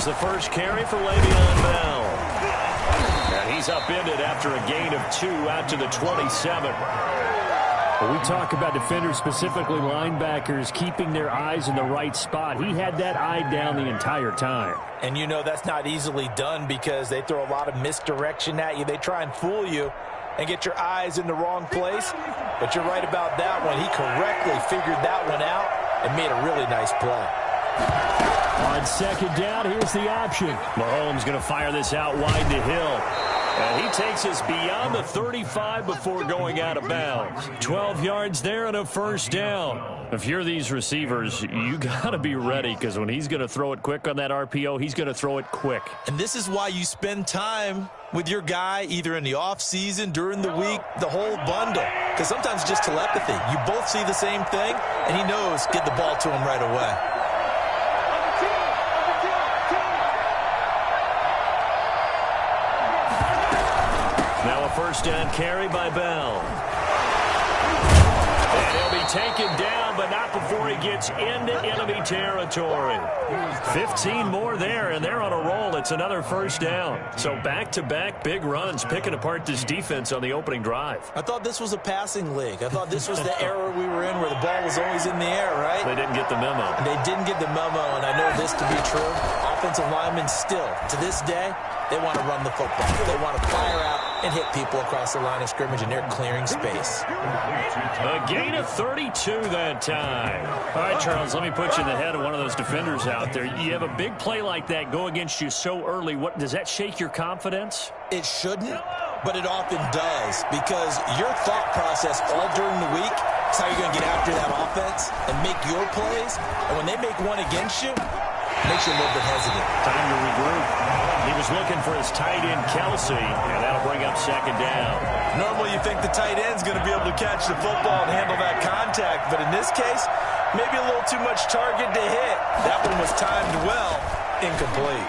[SPEAKER 4] The first carry for Le'Veon Bell. And he's upended after a gain of 2 out to the 27. When we talk about defenders, specifically linebackers, keeping their eyes in the right spot, he had that eye down the entire time.
[SPEAKER 3] And you know that's not easily done because they throw a lot of misdirection at you. They try and fool you and get your eyes in the wrong place. But you're right about that one. He correctly figured that one out and made a really nice play.
[SPEAKER 4] On second down, here's the option. Mahomes going to fire this out wide to Hill. And he takes us beyond the 35 before going out of bounds. 12 yards there and a first down. If you're these receivers, you got to be ready because when he's going to throw it quick on that RPO, he's going to throw it quick.
[SPEAKER 3] And this is why you spend time with your guy either in the offseason, during the week, the whole bundle. Because sometimes it's just telepathy. You both see the same thing, and he knows get the ball to him right away.
[SPEAKER 4] First down carry by Bell. And he'll be taken down, but not before he gets into enemy territory. 15 more there, and they're on a roll. It's another first down. So back-to-back big runs, picking apart this defense on the opening drive.
[SPEAKER 3] I thought this was a passing league. I thought this was the era we were in where the ball was always in the air, right?
[SPEAKER 4] They didn't get the memo.
[SPEAKER 3] They didn't get the memo, and I know this to be true. Offensive linemen still, to this day, they want to run the football. They want to fire out and hit people across the line of scrimmage, and they're clearing space.
[SPEAKER 4] A gain of 32 that time. All right, Charles, let me put you in the head of one of those defenders out there. You have a big play like that go against you so early. What does that shake your confidence?
[SPEAKER 3] It shouldn't, but it often does because your thought process all during the week is how you're going to get after that offense and make your plays. And when they make one against you, it makes you a little bit hesitant.
[SPEAKER 4] Time to regroup. He was looking for his tight end, Kelsey, and that'll bring up second down.
[SPEAKER 3] Normally you think the tight end's going to be able to catch the football and handle that contact, but in this case, maybe a little too much target to hit. That one was timed well, incomplete.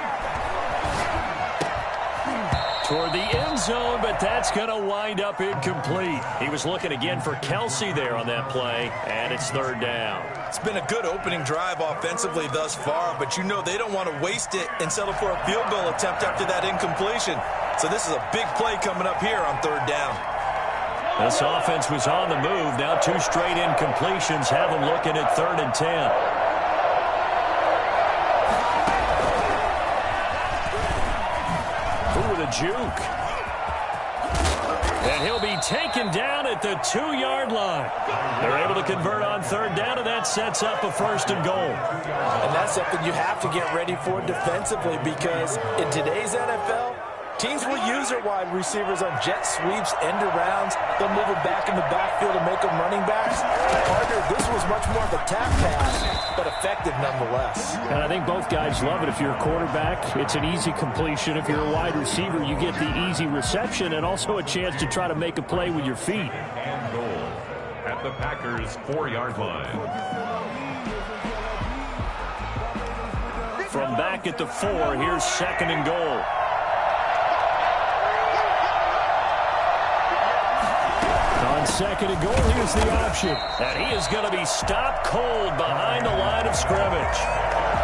[SPEAKER 4] Toward the end zone, but that's going to wind up incomplete. He was looking again for Kelsey there on that play, and it's third down.
[SPEAKER 3] It's been a good opening drive offensively thus far, but you know they don't want to waste it and settle for a field goal attempt after that incompletion. So this is a big play coming up here on third down.
[SPEAKER 4] This offense was on the move. Now 2 straight incompletions have them looking at 3rd and 10. Juke. And he'll be taken down at the 2-yard line. They're able to convert on third down, and that sets up a first and goal.
[SPEAKER 3] And that's something you have to get ready for defensively, because in today's NFL, teams will use their wide receivers on jet sweeps, end arounds. They'll move it back in the backfield and make them running backs. Partner, this was much more of a tap pass, but effective nonetheless.
[SPEAKER 4] And I think both guys love it. If you're a quarterback, it's an easy completion. If you're a wide receiver, you get the easy reception and also a chance to try to make a play with your feet.
[SPEAKER 2] And goal at the Packers' 4-yard line.
[SPEAKER 4] From back at the 4, here's second and goal. On second and goal, here's the option. And he is going to be stopped cold behind the line of scrimmage.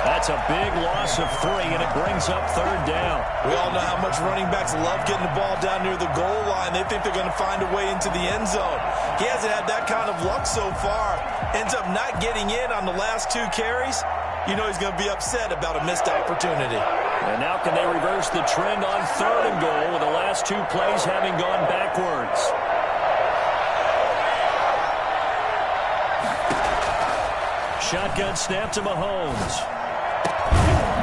[SPEAKER 4] That's a big loss of 3, and it brings up third down.
[SPEAKER 3] We all know how much running backs love getting the ball down near the goal line. They think they're going to find a way into the end zone. He hasn't had that kind of luck so far. Ends up not getting in on the last 2 carries. You know he's going to be upset about a missed opportunity.
[SPEAKER 4] And now can they reverse the trend on third and goal with the last 2 plays having gone backwards? Shotgun snap to Mahomes.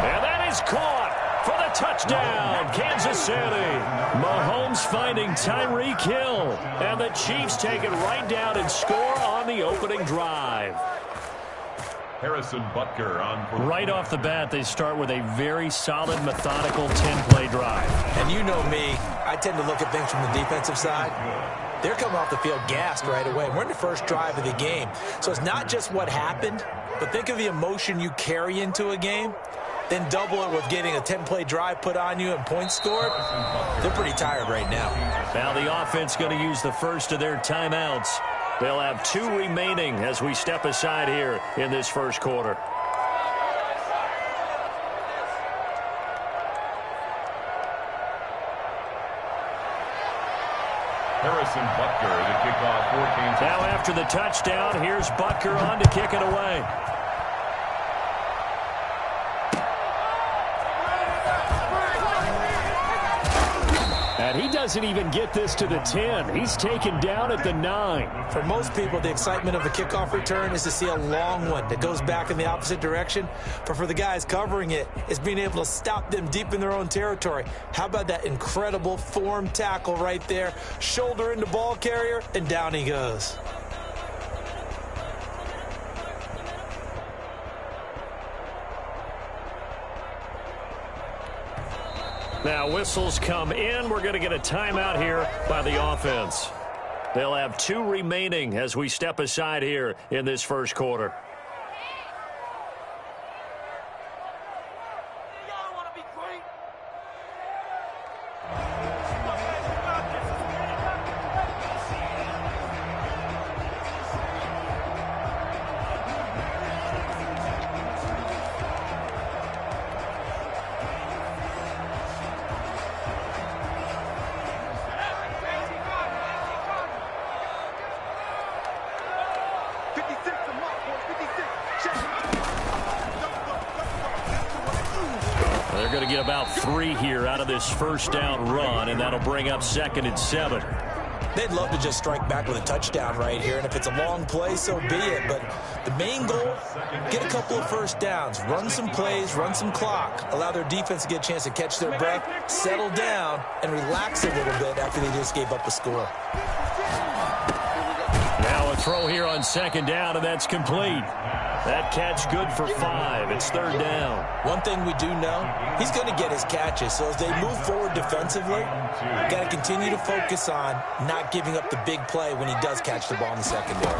[SPEAKER 4] And that is caught for the touchdown, Kansas City. Mahomes finding Tyreek Hill. And the Chiefs take it right down and score on the opening drive.
[SPEAKER 2] Harrison Butker on.
[SPEAKER 4] Right off the bat, they start with a very solid, methodical 10-play drive.
[SPEAKER 3] And you know me, I tend to look at things from the defensive side. They're coming off the field gassed right away. We're in the first drive of the game. So it's not just what happened, but think of the emotion you carry into a game. Then double it with getting a 10-play drive put on you and points scored. They're pretty tired right now.
[SPEAKER 4] Now the offense going to use the first of their timeouts. They'll have 2 remaining as we step aside here in this first quarter.
[SPEAKER 2] Harrison Butker to kick off for Kansas.
[SPEAKER 4] Now after the touchdown, here's Butker on to kick it away. And he doesn't even get this to the 10. He's taken down at the 9.
[SPEAKER 3] For most people, the excitement of a kickoff return is to see a long one that goes back in the opposite direction. But for the guys covering it, it's being able to stop them deep in their own territory. How about that incredible form tackle right there? Shoulder into ball carrier, and down he goes.
[SPEAKER 4] Now whistles come in. We're going to get a timeout here by the offense. They'll have 2 remaining as we step aside here in this first quarter. They're going to get about 3 here out of this first down run, and that'll bring up 2nd and 7.
[SPEAKER 3] They'd love to just strike back with a touchdown right here, and if it's a long play, so be it. But the main goal, get a couple of first downs, run some plays, run some clock, allow their defense to get a chance to catch their breath, settle down, and relax a little bit after they just gave up a score.
[SPEAKER 4] Now a throw here on 2nd down, and that's complete. That catch good for 5. It's 3rd down.
[SPEAKER 3] One thing we do know, he's going to get his catches. So as they move forward defensively, got to continue to focus on not giving up the big play when he does catch the ball in the secondary.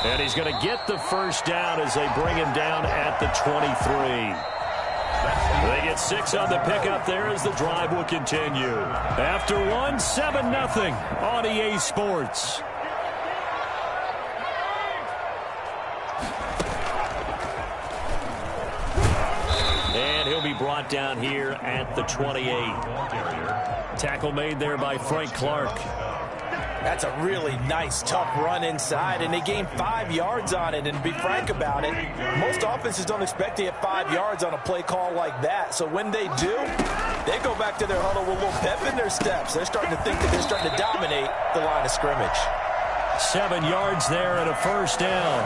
[SPEAKER 4] And he's going to get the first down as they bring him down at the 23. They get 6 on the pickup there as the drive will continue. After 1, 7-0 on EA Sports. And he'll be brought down here at the 28. Tackle made there by Frank Clark.
[SPEAKER 3] That's a really nice, tough run inside, and they gained 5 yards on it. And to be frank about it, most offenses don't expect to get 5 yards on a play call like that. So when they do, they go back to their huddle with a little pep in their steps. They're starting to think that they're starting to dominate the line of scrimmage.
[SPEAKER 4] 7 yards there and a first down.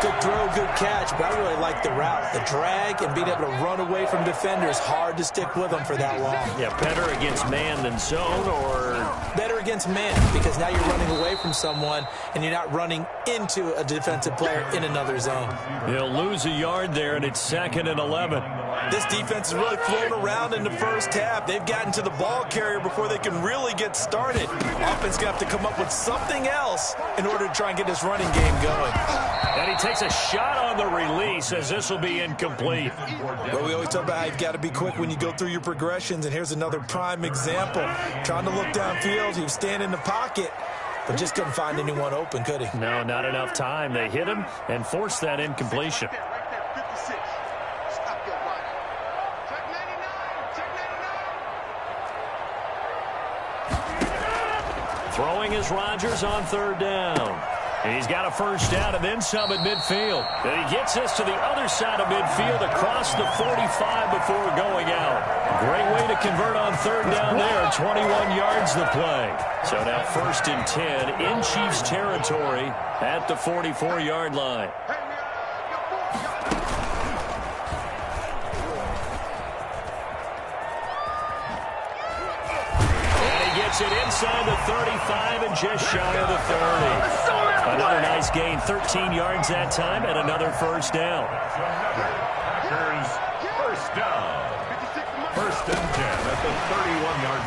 [SPEAKER 3] Good throw, good catch, but I really like the route. The drag and being able to run away from defenders, hard to stick with them for that long.
[SPEAKER 4] Yeah, better against man than zone, or
[SPEAKER 3] better against man, because now you're running away from someone and you're not running into a defensive player in another zone.
[SPEAKER 4] He'll lose a yard there, and it's 2nd and 11.
[SPEAKER 3] This defense has really flown around in the first half. They've gotten to the ball carrier before they can really get started. Offense going to have to come up with something else in order to try and get this running game going.
[SPEAKER 4] And he takes a shot on the release as this will be incomplete.
[SPEAKER 3] But we always talk about how you've got to be quick when you go through your progressions, and here's another prime example. Trying to look downfield, he was standing in the pocket, but just couldn't find anyone open, could he?
[SPEAKER 4] No, not enough time. They hit him and forced that incompletion. Throwing is Rodgers on 3rd down. And he's got a first down and then some at midfield. And he gets us to the other side of midfield across the 45 before going out. Great way to convert on 3rd down there. 21 yards the play. So now 1st and 10 in Chiefs territory at the 44-yard line. Gets it inside the 35 and just shy of the 30. Another nice gain, 13 yards that time, and another first down.
[SPEAKER 2] Packers first down. 1st and 10 at the 31-yard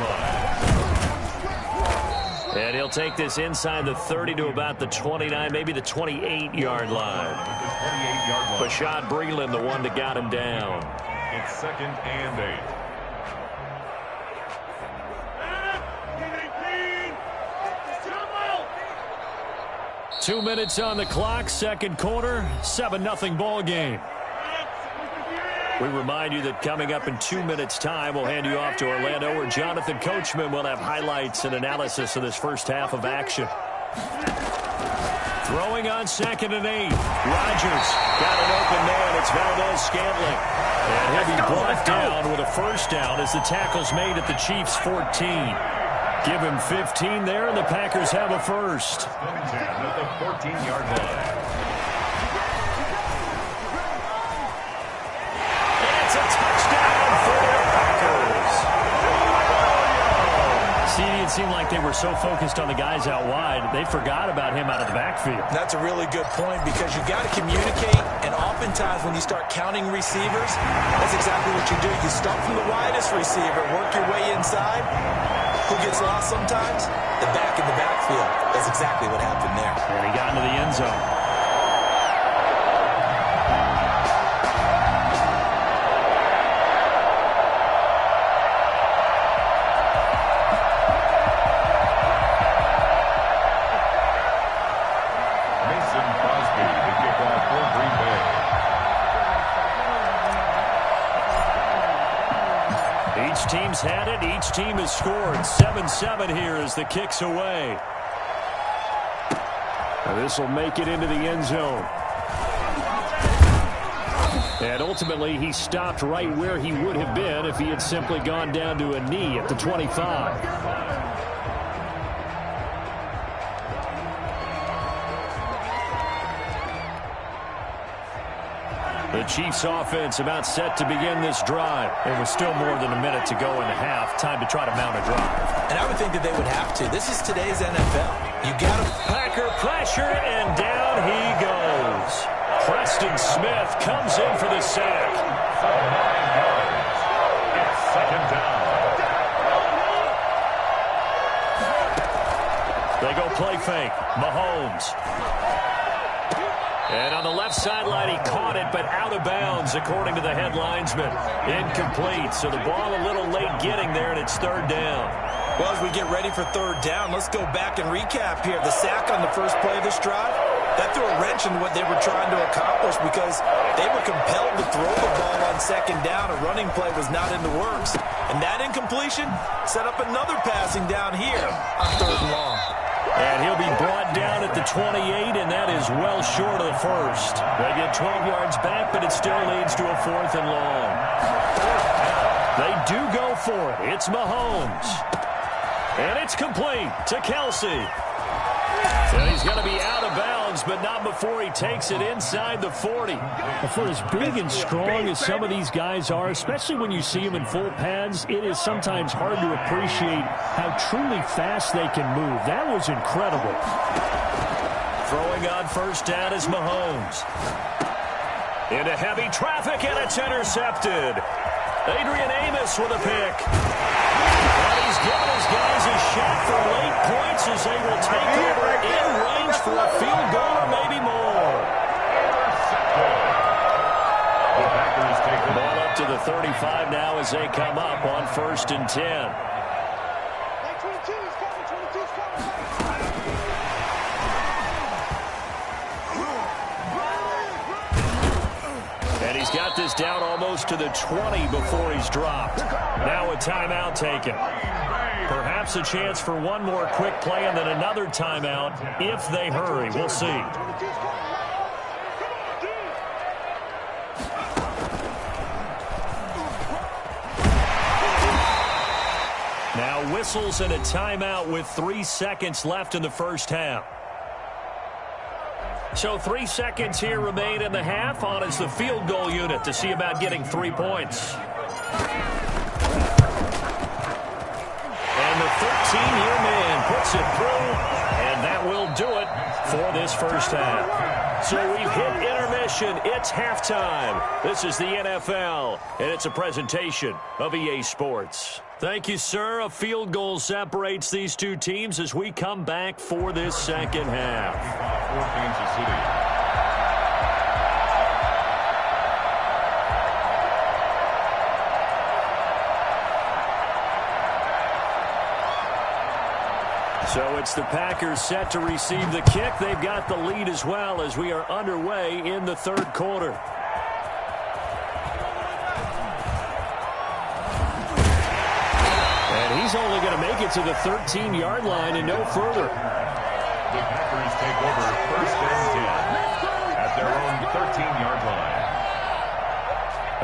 [SPEAKER 2] line.
[SPEAKER 4] And he'll take this inside the 30 to about the 29, maybe the 28-yard line. Bashad Breeland, the one that got him down.
[SPEAKER 2] It's 2nd and 8.
[SPEAKER 4] 2 minutes on the clock, 2nd quarter, 7-0 ball game. We remind you that coming up in 2 minutes' time, we'll hand you off to Orlando, where Jonathan Coachman will have highlights and analysis of this first half of action. Throwing on 2nd and 8. Rodgers got an open man. It's Valdez-Scantling. And he'll be brought down with a first down as the tackle's made at the Chiefs' 14. Give him 15 there, and the Packers have a first.
[SPEAKER 2] At the 14-yard line.
[SPEAKER 4] And it's a touchdown for the Packers. See, it seemed like they were so focused on the guys out wide, they forgot about him out of the backfield.
[SPEAKER 3] That's a really good point, because you got to communicate, and oftentimes when you start counting receivers, that's exactly what you do. You start from the widest receiver, work your way inside. Who gets lost sometimes? The back in the backfield. That's exactly what happened there.
[SPEAKER 4] And he got into the end zone.
[SPEAKER 2] Mason Crosby to kick off for Green Bay.
[SPEAKER 4] Each team's had it. Each team has scored. 7-7 here as the kick's away. This will make it into the end zone. And ultimately, he stopped right where he would have been if he had simply gone down to a knee at the 25. The Chiefs offense about set to begin this drive. And with still more than a minute to go in the half, time to try to mount a drive.
[SPEAKER 3] And I would think that they would have to. This is today's NFL. You got to
[SPEAKER 4] Packer pressure, and down he goes. Preston Smith comes in for the sack.
[SPEAKER 2] 9 yards. It's 2nd down.
[SPEAKER 4] They go play fake. Mahomes. And on the left sideline, he caught it, but out of bounds, according to the head linesman. Incomplete, so the ball a little late getting there, and it's 3rd down.
[SPEAKER 3] Well, as we get ready for 3rd down, let's go back and recap here. The sack on the first play of this drive, that threw a wrench in what they were trying to accomplish, because they were compelled to throw the ball on 2nd down. A running play was not in the works. And that incompletion set up another passing down here on 3rd and long.
[SPEAKER 4] And he'll be brought down at the 28, and that is well short of the first. They get 12 yards back, but it still leads to a 4th and long. They do go for it. It's Mahomes. And it's complete to Kelsey. And he's going to be out of bounds, but not before he takes it inside the 40.
[SPEAKER 6] For as big and strong as some of these guys are, especially when you see them in full pads, it is sometimes hard to appreciate how truly fast they can move. That was incredible.
[SPEAKER 4] Throwing on first down is Mahomes. Into heavy traffic, and it's intercepted. Adrian Amos with a pick. And he's given his guys a shot for late points as they will take over in range for a field goal or maybe more. Ball up to the 35 now as they come up on 1st and 10. And he's got this down almost to the 20 before he's dropped. Now a timeout taken. Perhaps a chance for one more quick play and then another timeout if they hurry. We'll see. Now whistles and a timeout with 3 seconds left in the first half. So 3 seconds here remain in the half. On is the field goal unit to see about getting 3 points. And the 13-year man puts it through, and that will do it for this first half. So we've hit intermission. It's halftime. This is the NFL, and it's a presentation of EA Sports. Thank you, sir. A field goal separates these two teams as we come back for this second half.
[SPEAKER 2] For Kansas City.
[SPEAKER 4] So it's the Packers set to receive the kick. They've got the lead as well as we are underway in the third quarter. And he's only going to make it to the 13-yard line and no further.
[SPEAKER 2] The Packers take over 1st and 10 at their own 13-yard line.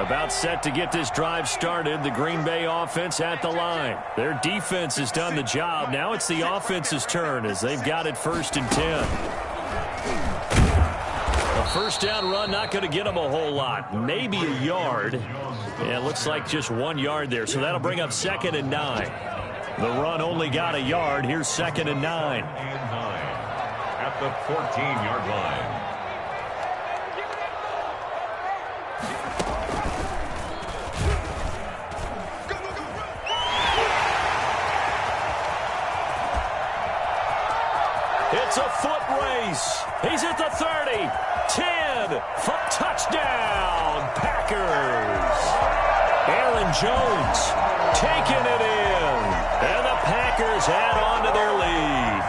[SPEAKER 4] About set to get this drive started. The Green Bay offense at the line. Their defense has done the job. Now it's the offense's turn as they've got it 1st and 10. A first down run not going to get them a whole lot. Maybe a yard. Yeah, it looks like just 1 yard there. So that'll bring up 2nd and 9. The run only got a yard. Here's 2nd and 9.
[SPEAKER 2] At the 14-yard line.
[SPEAKER 4] It's a foot race. He's at the 30, 10, touchdown, Packers. Aaron Jones taking it in, and the Packers add on to their lead.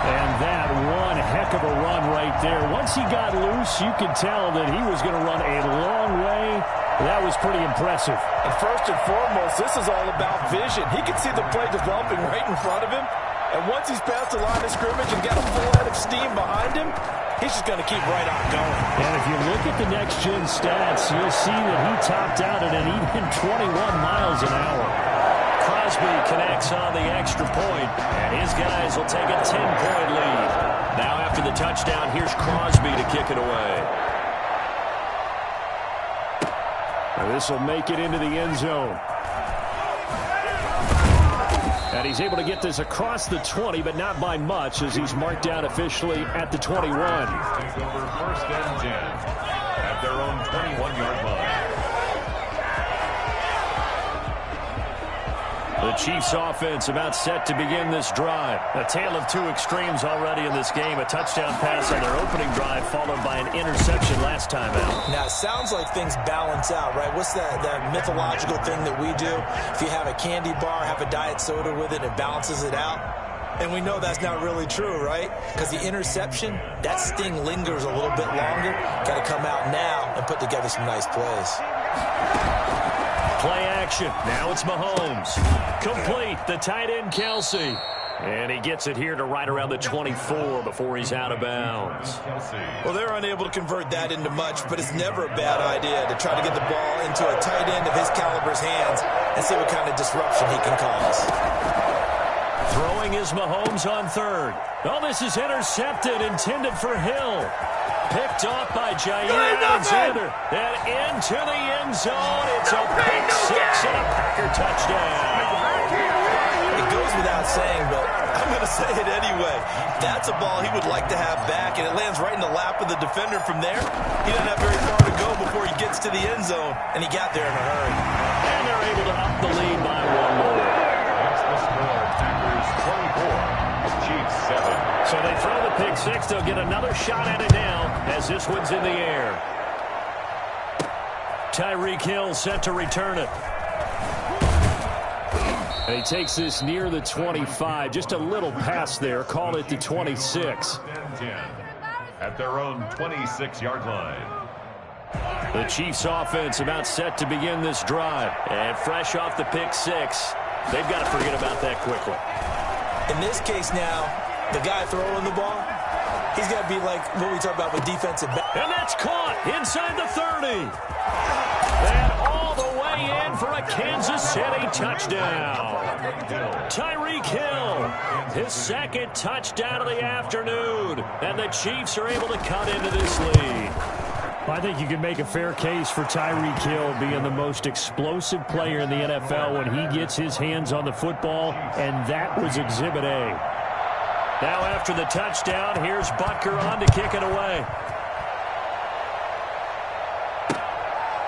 [SPEAKER 6] And that one heck of a run right there. Once he got loose, you could tell that he was going to run a long way. That was pretty impressive.
[SPEAKER 5] And first and foremost, this is all about vision. He can see the play developing right in front of him. And once he's past the line of scrimmage and got a full head of steam behind him, he's just going to keep right on going.
[SPEAKER 6] And if you look at the next-gen stats, you'll see that he topped out at an even 21 miles an hour.
[SPEAKER 4] Crosby connects on the extra point, and his guys will take a 10-point lead. Now after the touchdown, here's Crosby to kick it away.
[SPEAKER 6] This will make it into the end zone. And he's able to get this across the 20, but not by much as he's marked down officially at the 21.
[SPEAKER 2] Take over 1st and 10 at their own 21-yard line.
[SPEAKER 4] The Chiefs offense about set to begin this drive. A tale of two extremes already in this game. A touchdown pass on their opening drive followed by an interception last time out.
[SPEAKER 3] Now, it sounds like things balance out, right? What's that mythological thing that we do? If you have a candy bar, have a diet soda with it, it balances it out. And we know that's not really true, right? Because the interception, that sting lingers a little bit longer. Got to come out now and put together some nice plays.
[SPEAKER 4] Play action. Now it's Mahomes. Complete. The tight end, Kelsey. And he gets it here to right around the 24 before he's out of bounds.
[SPEAKER 5] Well, they're unable to convert that into much, but it's never a bad idea to try to get the ball into a tight end of his caliber's hands and see what kind of disruption he can cause.
[SPEAKER 4] Throwing is Mahomes on third. Oh, this is intercepted, intended for Hill. Picked off by Jair Alexander. And into the end zone. It's a pick six and a Packer touchdown.
[SPEAKER 5] It goes without saying, but I'm going to say it anyway. That's a ball he would like to have back, and it lands right in the lap of the defender from there. He doesn't have very far to go before he gets to the end zone, and he got there in a hurry.
[SPEAKER 4] And they're able to up the lead by one more.
[SPEAKER 2] That's the score. Packers 24, Chiefs 7.
[SPEAKER 4] So they throw the pick six. They'll get another shot at it now as this one's in the air. Tyreek Hill set to return it. And he takes this near the 25. Just a little pass there. Call it the 26.
[SPEAKER 2] 10 at their own 26-yard line.
[SPEAKER 4] The Chiefs offense about set to begin this drive. And fresh off the pick six, they've got to forget about that quickly.
[SPEAKER 5] In this case now, the guy throwing the ball, he's got to be like what we talk about with defensive back.
[SPEAKER 4] And that's caught inside the 30. And all the way in for a Kansas City touchdown. Tyreek Hill, his second touchdown of the afternoon. And the Chiefs are able to cut into this lead.
[SPEAKER 6] I think you can make a fair case for Tyreek Hill being the most explosive player in the NFL when he gets his hands on the football, and that was Exhibit A.
[SPEAKER 4] Now after the touchdown, here's Butker on to kick it away.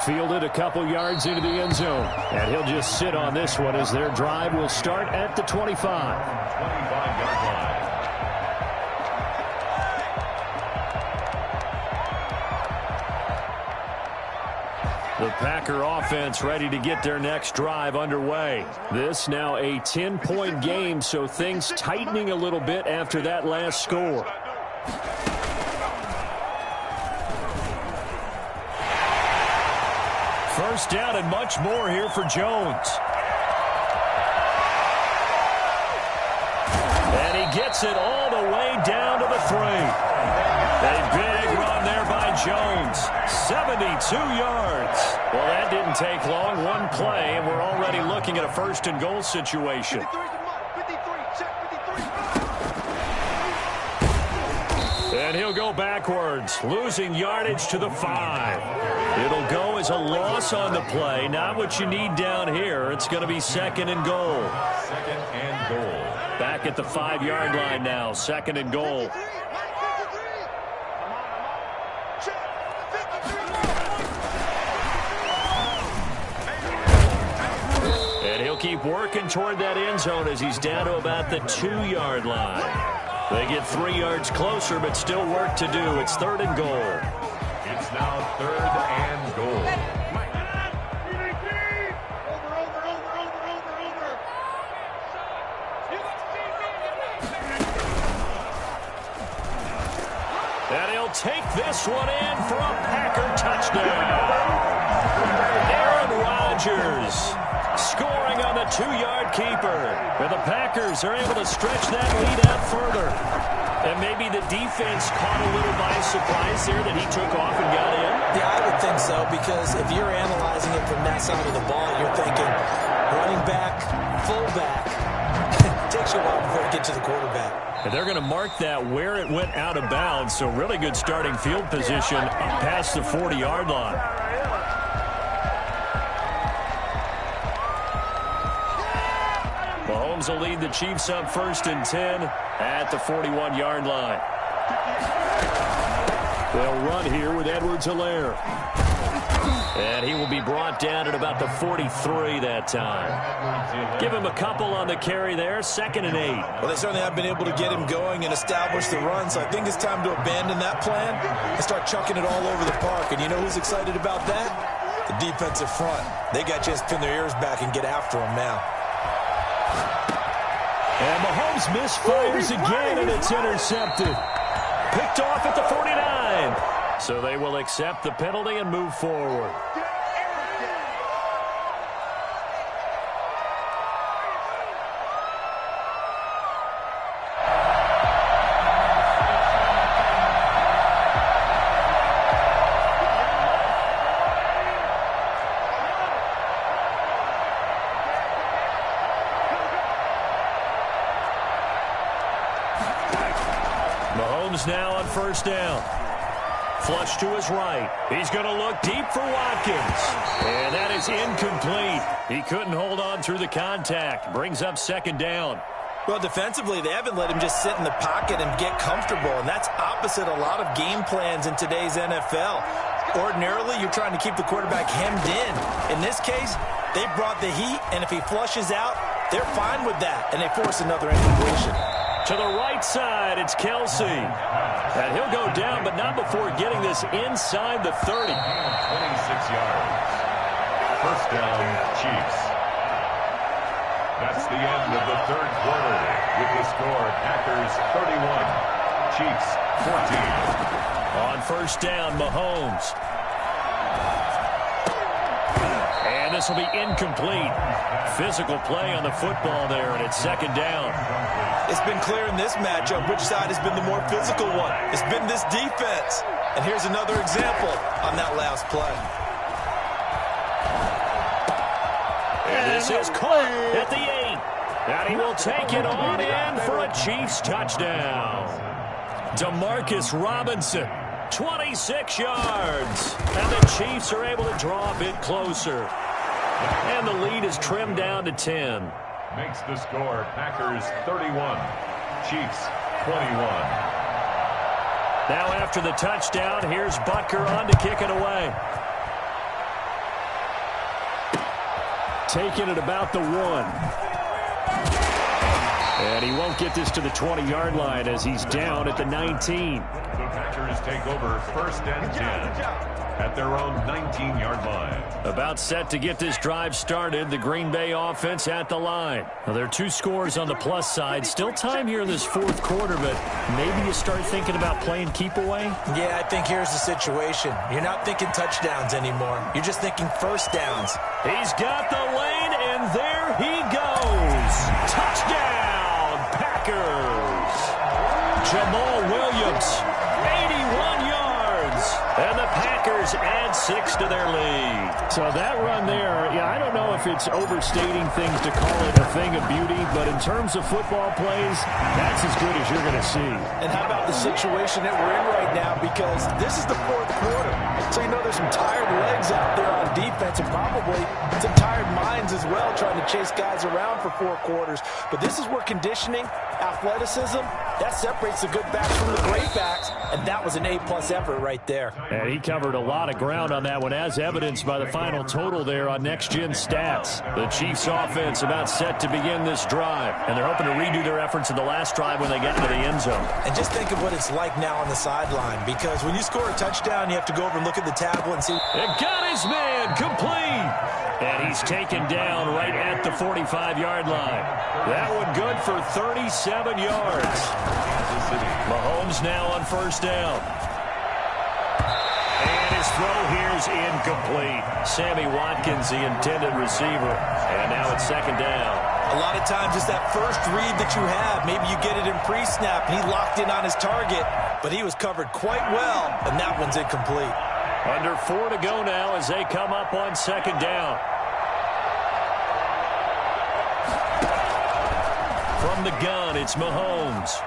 [SPEAKER 4] Fielded a couple yards into the end zone. And he'll just sit on this one as their drive will start at the 25.
[SPEAKER 2] 25-yard line.
[SPEAKER 4] The Packer offense ready to get their next drive underway. This now a 10-point game, so things tightening a little bit after that last score. First down and much more here for Jones. And he gets it all the way down to the 3. A big run there by Jones. 72 yards. Well, that didn't take long. One play, and we're already looking at a first and goal situation. And he'll go backwards, losing yardage to the 5. It'll go as a loss on the play. Not what you need down here. It's going to be second and goal.
[SPEAKER 2] Second and goal.
[SPEAKER 4] Back at the 5-yard line now. Second and goal. And he'll keep working toward that end zone as he's down to about the 2-yard line. They get 3 yards closer, but still work to do. It's third and goal.
[SPEAKER 2] It's now third and goal.
[SPEAKER 4] And he'll take this one in for a Packer touchdown. Aaron Rodgers scoring on the 2-yard keeper. And the Packers are able to stretch that lead out further. And maybe the defense caught a little by surprise there that he took off and got in.
[SPEAKER 5] Yeah, I would think so, because if you're analyzing it from that side of the ball, you're thinking running back, fullback. It takes you a while before you get to the quarterback.
[SPEAKER 4] And they're going to mark that where it went out of bounds. So really good starting field position up past the 40-yard line. Mahomes will lead the Chiefs up first and 10 at the 41-yard line. They'll run here with Edwards-Helaire. And he will be brought down at about the 43 that time. Give him a couple on the carry there. Second and 8.
[SPEAKER 5] Well, they certainly have been able to get him going and establish the run, so I think it's time to abandon that plan and start chucking it all over the park. And you know who's excited about that? The defensive front. They got a chance to pin their ears back and get after him now.
[SPEAKER 6] And Mahomes misfires again, and it's intercepted.
[SPEAKER 4] Picked off at the 49. So they will accept the penalty and move forward. Mahomes now on first down. Flush to his right. He's going to look deep for Watkins. And that is incomplete. He couldn't hold on through the contact. Brings up second down.
[SPEAKER 3] Well, defensively, they haven't let him just sit in the pocket and get comfortable, and that's opposite a lot of game plans in today's NFL. Ordinarily, you're trying to keep the quarterback hemmed in. In this case, they brought the heat, and if he flushes out, they're fine with that, and they force another incompletion.
[SPEAKER 4] To the right side, it's Kelsey. And he'll go down, but not before getting this inside the 30.
[SPEAKER 2] 26 yards. First down, Chiefs. That's the end of the third quarter. With the score, Packers 31, Chiefs 14.
[SPEAKER 4] On first down, Mahomes. And this will be incomplete. Physical play on the football there, and it's second down.
[SPEAKER 3] It's been clear in this matchup which side has been the more physical one. It's been this defense. And here's another example on that last play.
[SPEAKER 4] And this is caught at the 8. And he will take it on in for a Chiefs touchdown. Demarcus Robinson, 26 yards. And the Chiefs are able to draw a bit closer. And the lead is trimmed down to 10.
[SPEAKER 2] Makes the score Packers 31, Chiefs 21.
[SPEAKER 4] Now after the touchdown, here's Butker on to kick it away. Taking it about the 1. And he won't get this to the 20-yard line as he's down at the 19.
[SPEAKER 2] The Packers take over first and 10 at their own 19-yard line.
[SPEAKER 4] About set to get this drive started. The Green Bay offense at the line. Well, there are 2 scores on the plus side. Still time here in this fourth quarter, but maybe you start thinking about playing keep away?
[SPEAKER 3] Yeah, I think here's the situation. You're not thinking touchdowns anymore. You're just thinking first downs.
[SPEAKER 4] He's got the lane, and there he goes. Touchdown, Packers. Jamal Williams, 81 yards. And the Packers add 6 to their lead.
[SPEAKER 6] So that run there, yeah, I don't know if it's overstating things to call it a thing of beauty, but in terms of football plays, that's as good as you're going to see.
[SPEAKER 3] And how about the situation that we're in right now? Because this is the fourth quarter. So you know there's some tired legs out there on defense and probably some tired minds as well trying to chase guys around for 4 quarters. But this is where conditioning, athleticism, that separates the good backs from the great backs. And that was an A-plus effort right there.
[SPEAKER 6] And he covered a lot of ground on that one, as evidenced by the final total there on next-gen stats.
[SPEAKER 4] The Chiefs offense about set to begin this drive. And they're hoping to redo their efforts in the last drive when they got into the end zone.
[SPEAKER 3] And just think of what it's like now on the sideline, because when you score a touchdown, you have to go over and look at the tablet and see.
[SPEAKER 4] It got his man complete. And he's taken down right at the 45-yard line. That one good for 37 yards. Mahomes now on first down. And his throw here's incomplete. Sammy Watkins, the intended receiver. And now it's second down.
[SPEAKER 3] A lot of times it's that first read that you have. Maybe you get it in pre-snap, and he locked in on his target, but he was covered quite well, and that one's incomplete.
[SPEAKER 4] Under 4 to go now as they come up on second down. From the gun, it's Mahomes.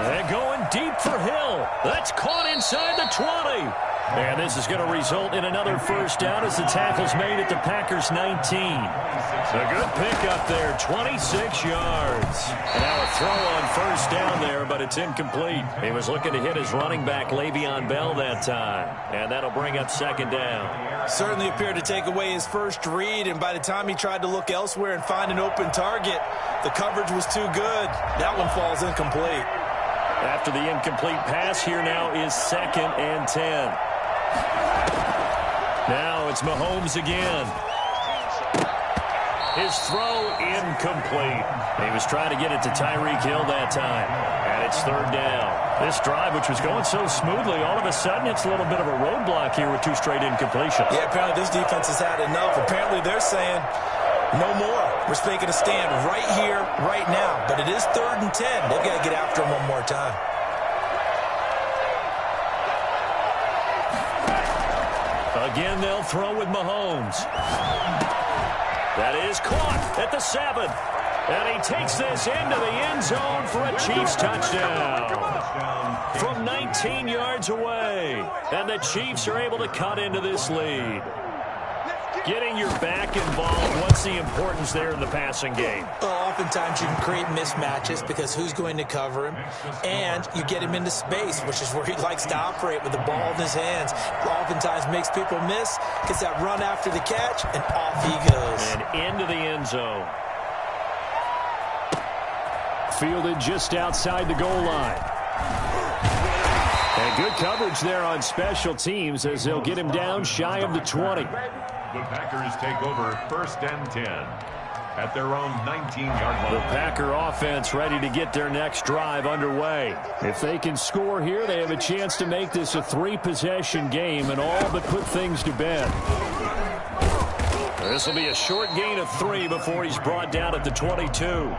[SPEAKER 4] They're going deep for Hill. That's caught inside the 20. And this is going to result in another first down as the tackle's made at the Packers' 19. A good pickup there, 26 yards. And now a throw on first down there, but it's incomplete. He was looking to hit his running back, Le'Veon Bell, that time. And that'll bring up second down.
[SPEAKER 3] Certainly appeared to take away his first read, and by the time he tried to look elsewhere and find an open target, the coverage was too good. That one falls incomplete.
[SPEAKER 4] After the incomplete pass, here now is second and 10. Now it's Mahomes again. His throw incomplete. He was trying to get it to Tyreek Hill that time. And it's third down. This drive, which was going so smoothly, all of a sudden it's a little bit of a roadblock here with 2 straight incompletions.
[SPEAKER 3] Yeah, apparently this defense has had enough. Apparently they're saying no more. We're making a stand right here, right now. But it is third and 10. They've got to get after him one more time.
[SPEAKER 4] Again, they'll throw with Mahomes. That is caught at the 7. And he takes this into the end zone for a Chiefs touchdown from 19 yards away. And the Chiefs are able to cut into this lead. Getting your back involved, what's the importance there in the passing game?
[SPEAKER 3] Well, oftentimes you can create mismatches because who's going to cover him, and you get him into space, which is where he likes to operate with the ball in his hands. Oftentimes makes people miss, gets that run after the catch, and off he goes.
[SPEAKER 4] And into the end zone. Fielded just outside the goal line. And good coverage there on special teams as they'll get him down shy of the 20.
[SPEAKER 2] The Packers take over 1st and 10 at their own 19-yard line.
[SPEAKER 4] The Packer offense ready to get their next drive underway. If they can score here, they have a chance to make this a 3-possession game and all but put things to bed. This will be a short gain of 3 before he's brought down at the 22.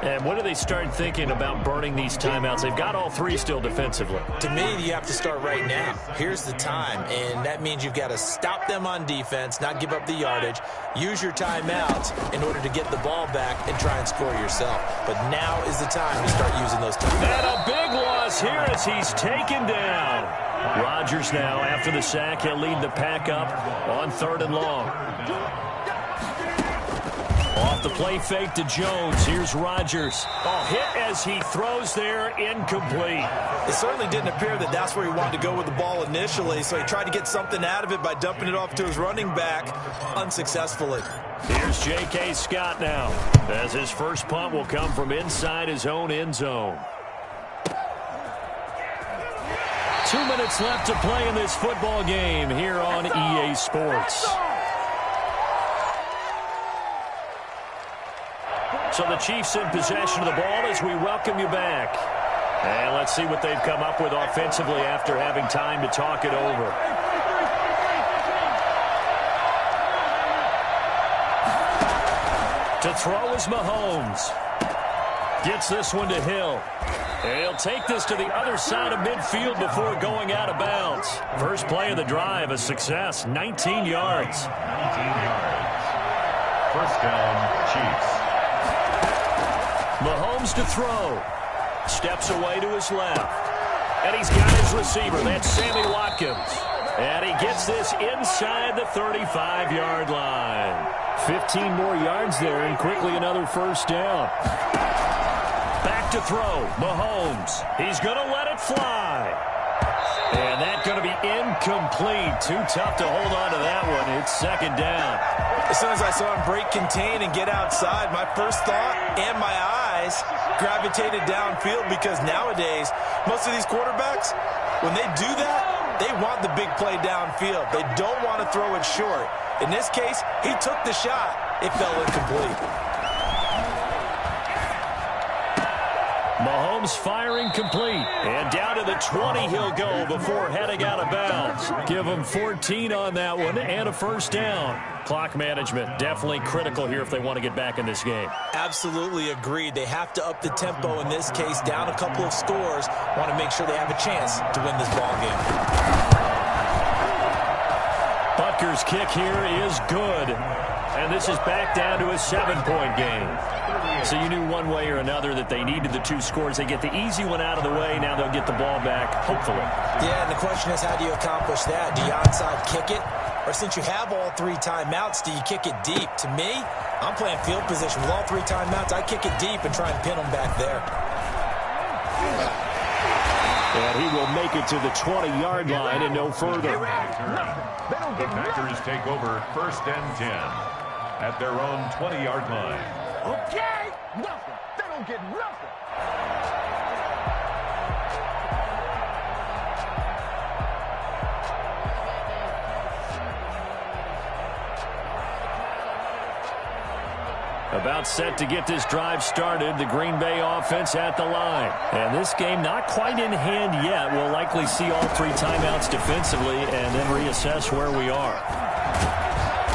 [SPEAKER 4] And when do they start thinking about burning these timeouts? They've got all 3 still defensively.
[SPEAKER 3] To me, you have to start right now. Here's the time, and that means you've got to stop them on defense, not give up the yardage, use your timeouts in order to get the ball back and try and score yourself. But now is the time to start using those timeouts.
[SPEAKER 4] And a big loss here as he's taken down. Rodgers now, after the sack, he'll lead the pack up on 3rd and long. Off the play fake to Jones. Here's Rodgers. Oh, hit as he throws there, incomplete.
[SPEAKER 3] It certainly didn't appear that that's where he wanted to go with the ball initially, so he tried to get something out of it by dumping it off to his running back unsuccessfully.
[SPEAKER 4] Here's J.K. Scott now, as his first punt will come from inside his own end zone. 2 minutes left to play in this football game here on EA Sports. So the Chiefs in possession of the ball as we welcome you back. And let's see what they've come up with offensively after having time to talk it over. To throw is Mahomes. Gets this one to Hill. And he'll take this to the other side of midfield before going out of bounds. First play of the drive, a success, 19 yards.
[SPEAKER 2] 19 yards. First down, Chiefs.
[SPEAKER 4] Mahomes to throw. Steps away to his left. And he's got his receiver. That's Sammy Watkins. And he gets this inside the 35-yard line. 15 more yards there and quickly another first down. Back to throw. Mahomes. He's going to let it fly. And that's going to be incomplete. Too tough to hold on to that one. It's 2nd down.
[SPEAKER 3] As soon as I saw him break contain and get outside, my first thought and my eyes gravitated downfield because nowadays, most of these quarterbacks, when they do that, they want the big play downfield. They don't want to throw it short. In this case, he took the shot. It fell incomplete.
[SPEAKER 4] Mahomes firing complete. And down to the 20 he'll go before heading out of bounds. Give him 14 on that one and a first down. Clock management definitely critical here if they want to get back in this game.
[SPEAKER 3] Absolutely agreed. They have to up the tempo in this case, down a couple of scores. Want to make sure they have a chance to win this ball game.
[SPEAKER 4] Butker's kick here is good. And this is back down to a 7-point game. So you knew one way or another that they needed the 2 scores. They get the easy one out of the way. Now they'll get the ball back, hopefully.
[SPEAKER 3] Yeah, and the question is, how do you accomplish that? Do you onside kick it? Or since you have all 3 timeouts, do you kick it deep? To me, I'm playing field position. With all 3 timeouts, I kick it deep and try and pin them back there.
[SPEAKER 4] And he will make it to the 20-yard line and no further.
[SPEAKER 2] The Packers take over 1st and 10 at their own 20-yard line.
[SPEAKER 7] Okay, nothing. They don't get nothing.
[SPEAKER 4] About set to get this drive started. The Green Bay offense at the line. And this game not quite in hand yet. We'll likely see all 3 timeouts defensively and then reassess where we are.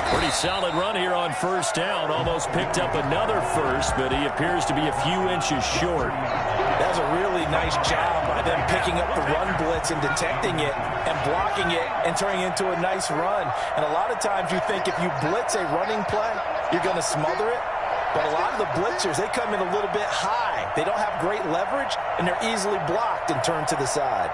[SPEAKER 4] Pretty solid run here on first down. Almost picked up another first, but he appears to be a few inches short.
[SPEAKER 3] That was a really nice job by them picking up the run blitz and detecting it and blocking it and turning it into a nice run. And a lot of times you think if you blitz a running play, you're going to smother it. But a lot of the blitzers, they come in a little bit high. They don't have great leverage, and they're easily blocked and turned to the side.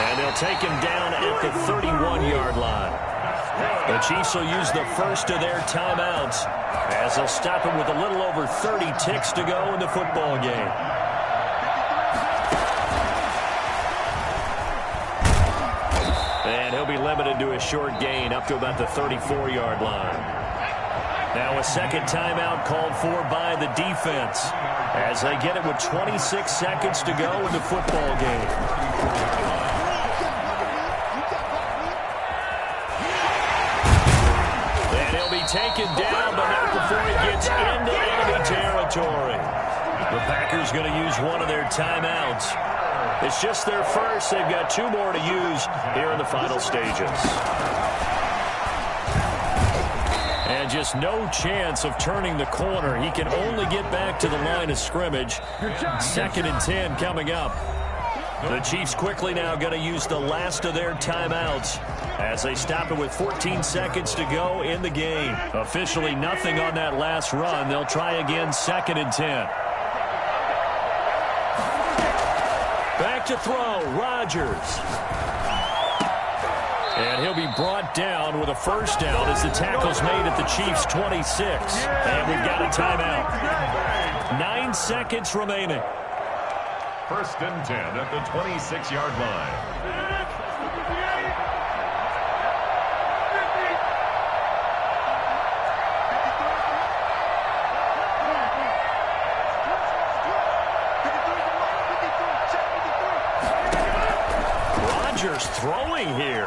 [SPEAKER 4] And they'll take him down at the 31-yard line. The Chiefs will use the first of their timeouts as they'll stop him with a little over 30 ticks to go in the football game. And he'll be limited to a short gain up to about the 34-yard line. Now a second timeout called for by the defense as they get it with 26 seconds to go in the football game. Taken down, but not before he gets into enemy territory. The Packers going to use one of their timeouts. It's just their first. They've got two more to use here in the final stages. And just no chance of turning the corner. He can only get back to the line of scrimmage. 2nd and 10 coming up. The Chiefs quickly now going to use the last of their timeouts as they stop it with 14 seconds to go in the game. Officially nothing on that last run. They'll try again 2nd and 10. Back to throw, Rodgers. And he'll be brought down with a first down as the tackle's made at the Chiefs' 26. And we've got a timeout. 9 seconds remaining.
[SPEAKER 2] 1st and 10 at the 26-yard line.
[SPEAKER 4] Rodgers throwing here.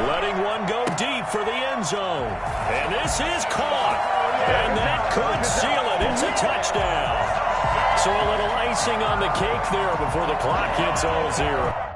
[SPEAKER 4] Letting one go deep for the end zone. And this is caught. And that could seal it. It's a touchdown. So a little icing on the cake there before the clock hits 0-0.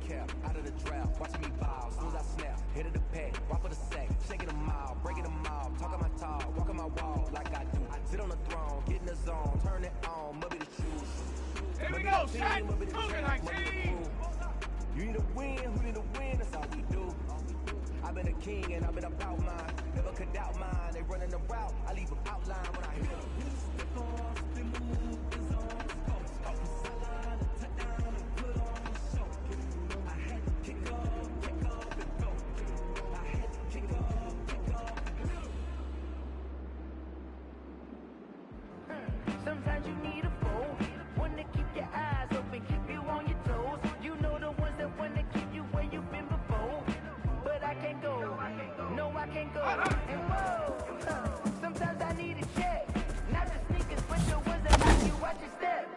[SPEAKER 8] cap, out of the draft, watching me ball. Soon as I snap, hit of the pack, walk for the sack, shaking them all, breaking them all, talking my talk, walking my wall like I do. I sit on the throne, get in the zone, turn it on, must be the shoes.
[SPEAKER 7] Here we go, shot. Moving like team.
[SPEAKER 8] You need a win, who need a win? That's all we do. I've been a king and I've been about mine. Never could doubt mine. They running the route. I leave them outline when I hit them.
[SPEAKER 9] Sometimes you need a foe, one to keep your eyes open, keep you on your toes. You know the ones that want to keep you where you've been before. But I can't go, no I can't go. And whoa, sometimes I need a check. Not the sneakers, but the ones that make you watch your step.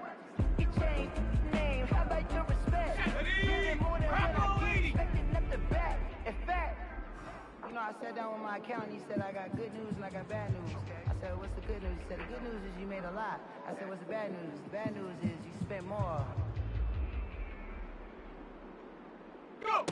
[SPEAKER 9] You change name, how about your respect? Getting more than what I get, expecting up the back. In fact, you know, I sat down with my accountant, he said I got good news and I got bad news. I said, what's the good news? He said, the good news is you made a lot. I said, what's the bad news? The bad news is you spent more.
[SPEAKER 7] Go!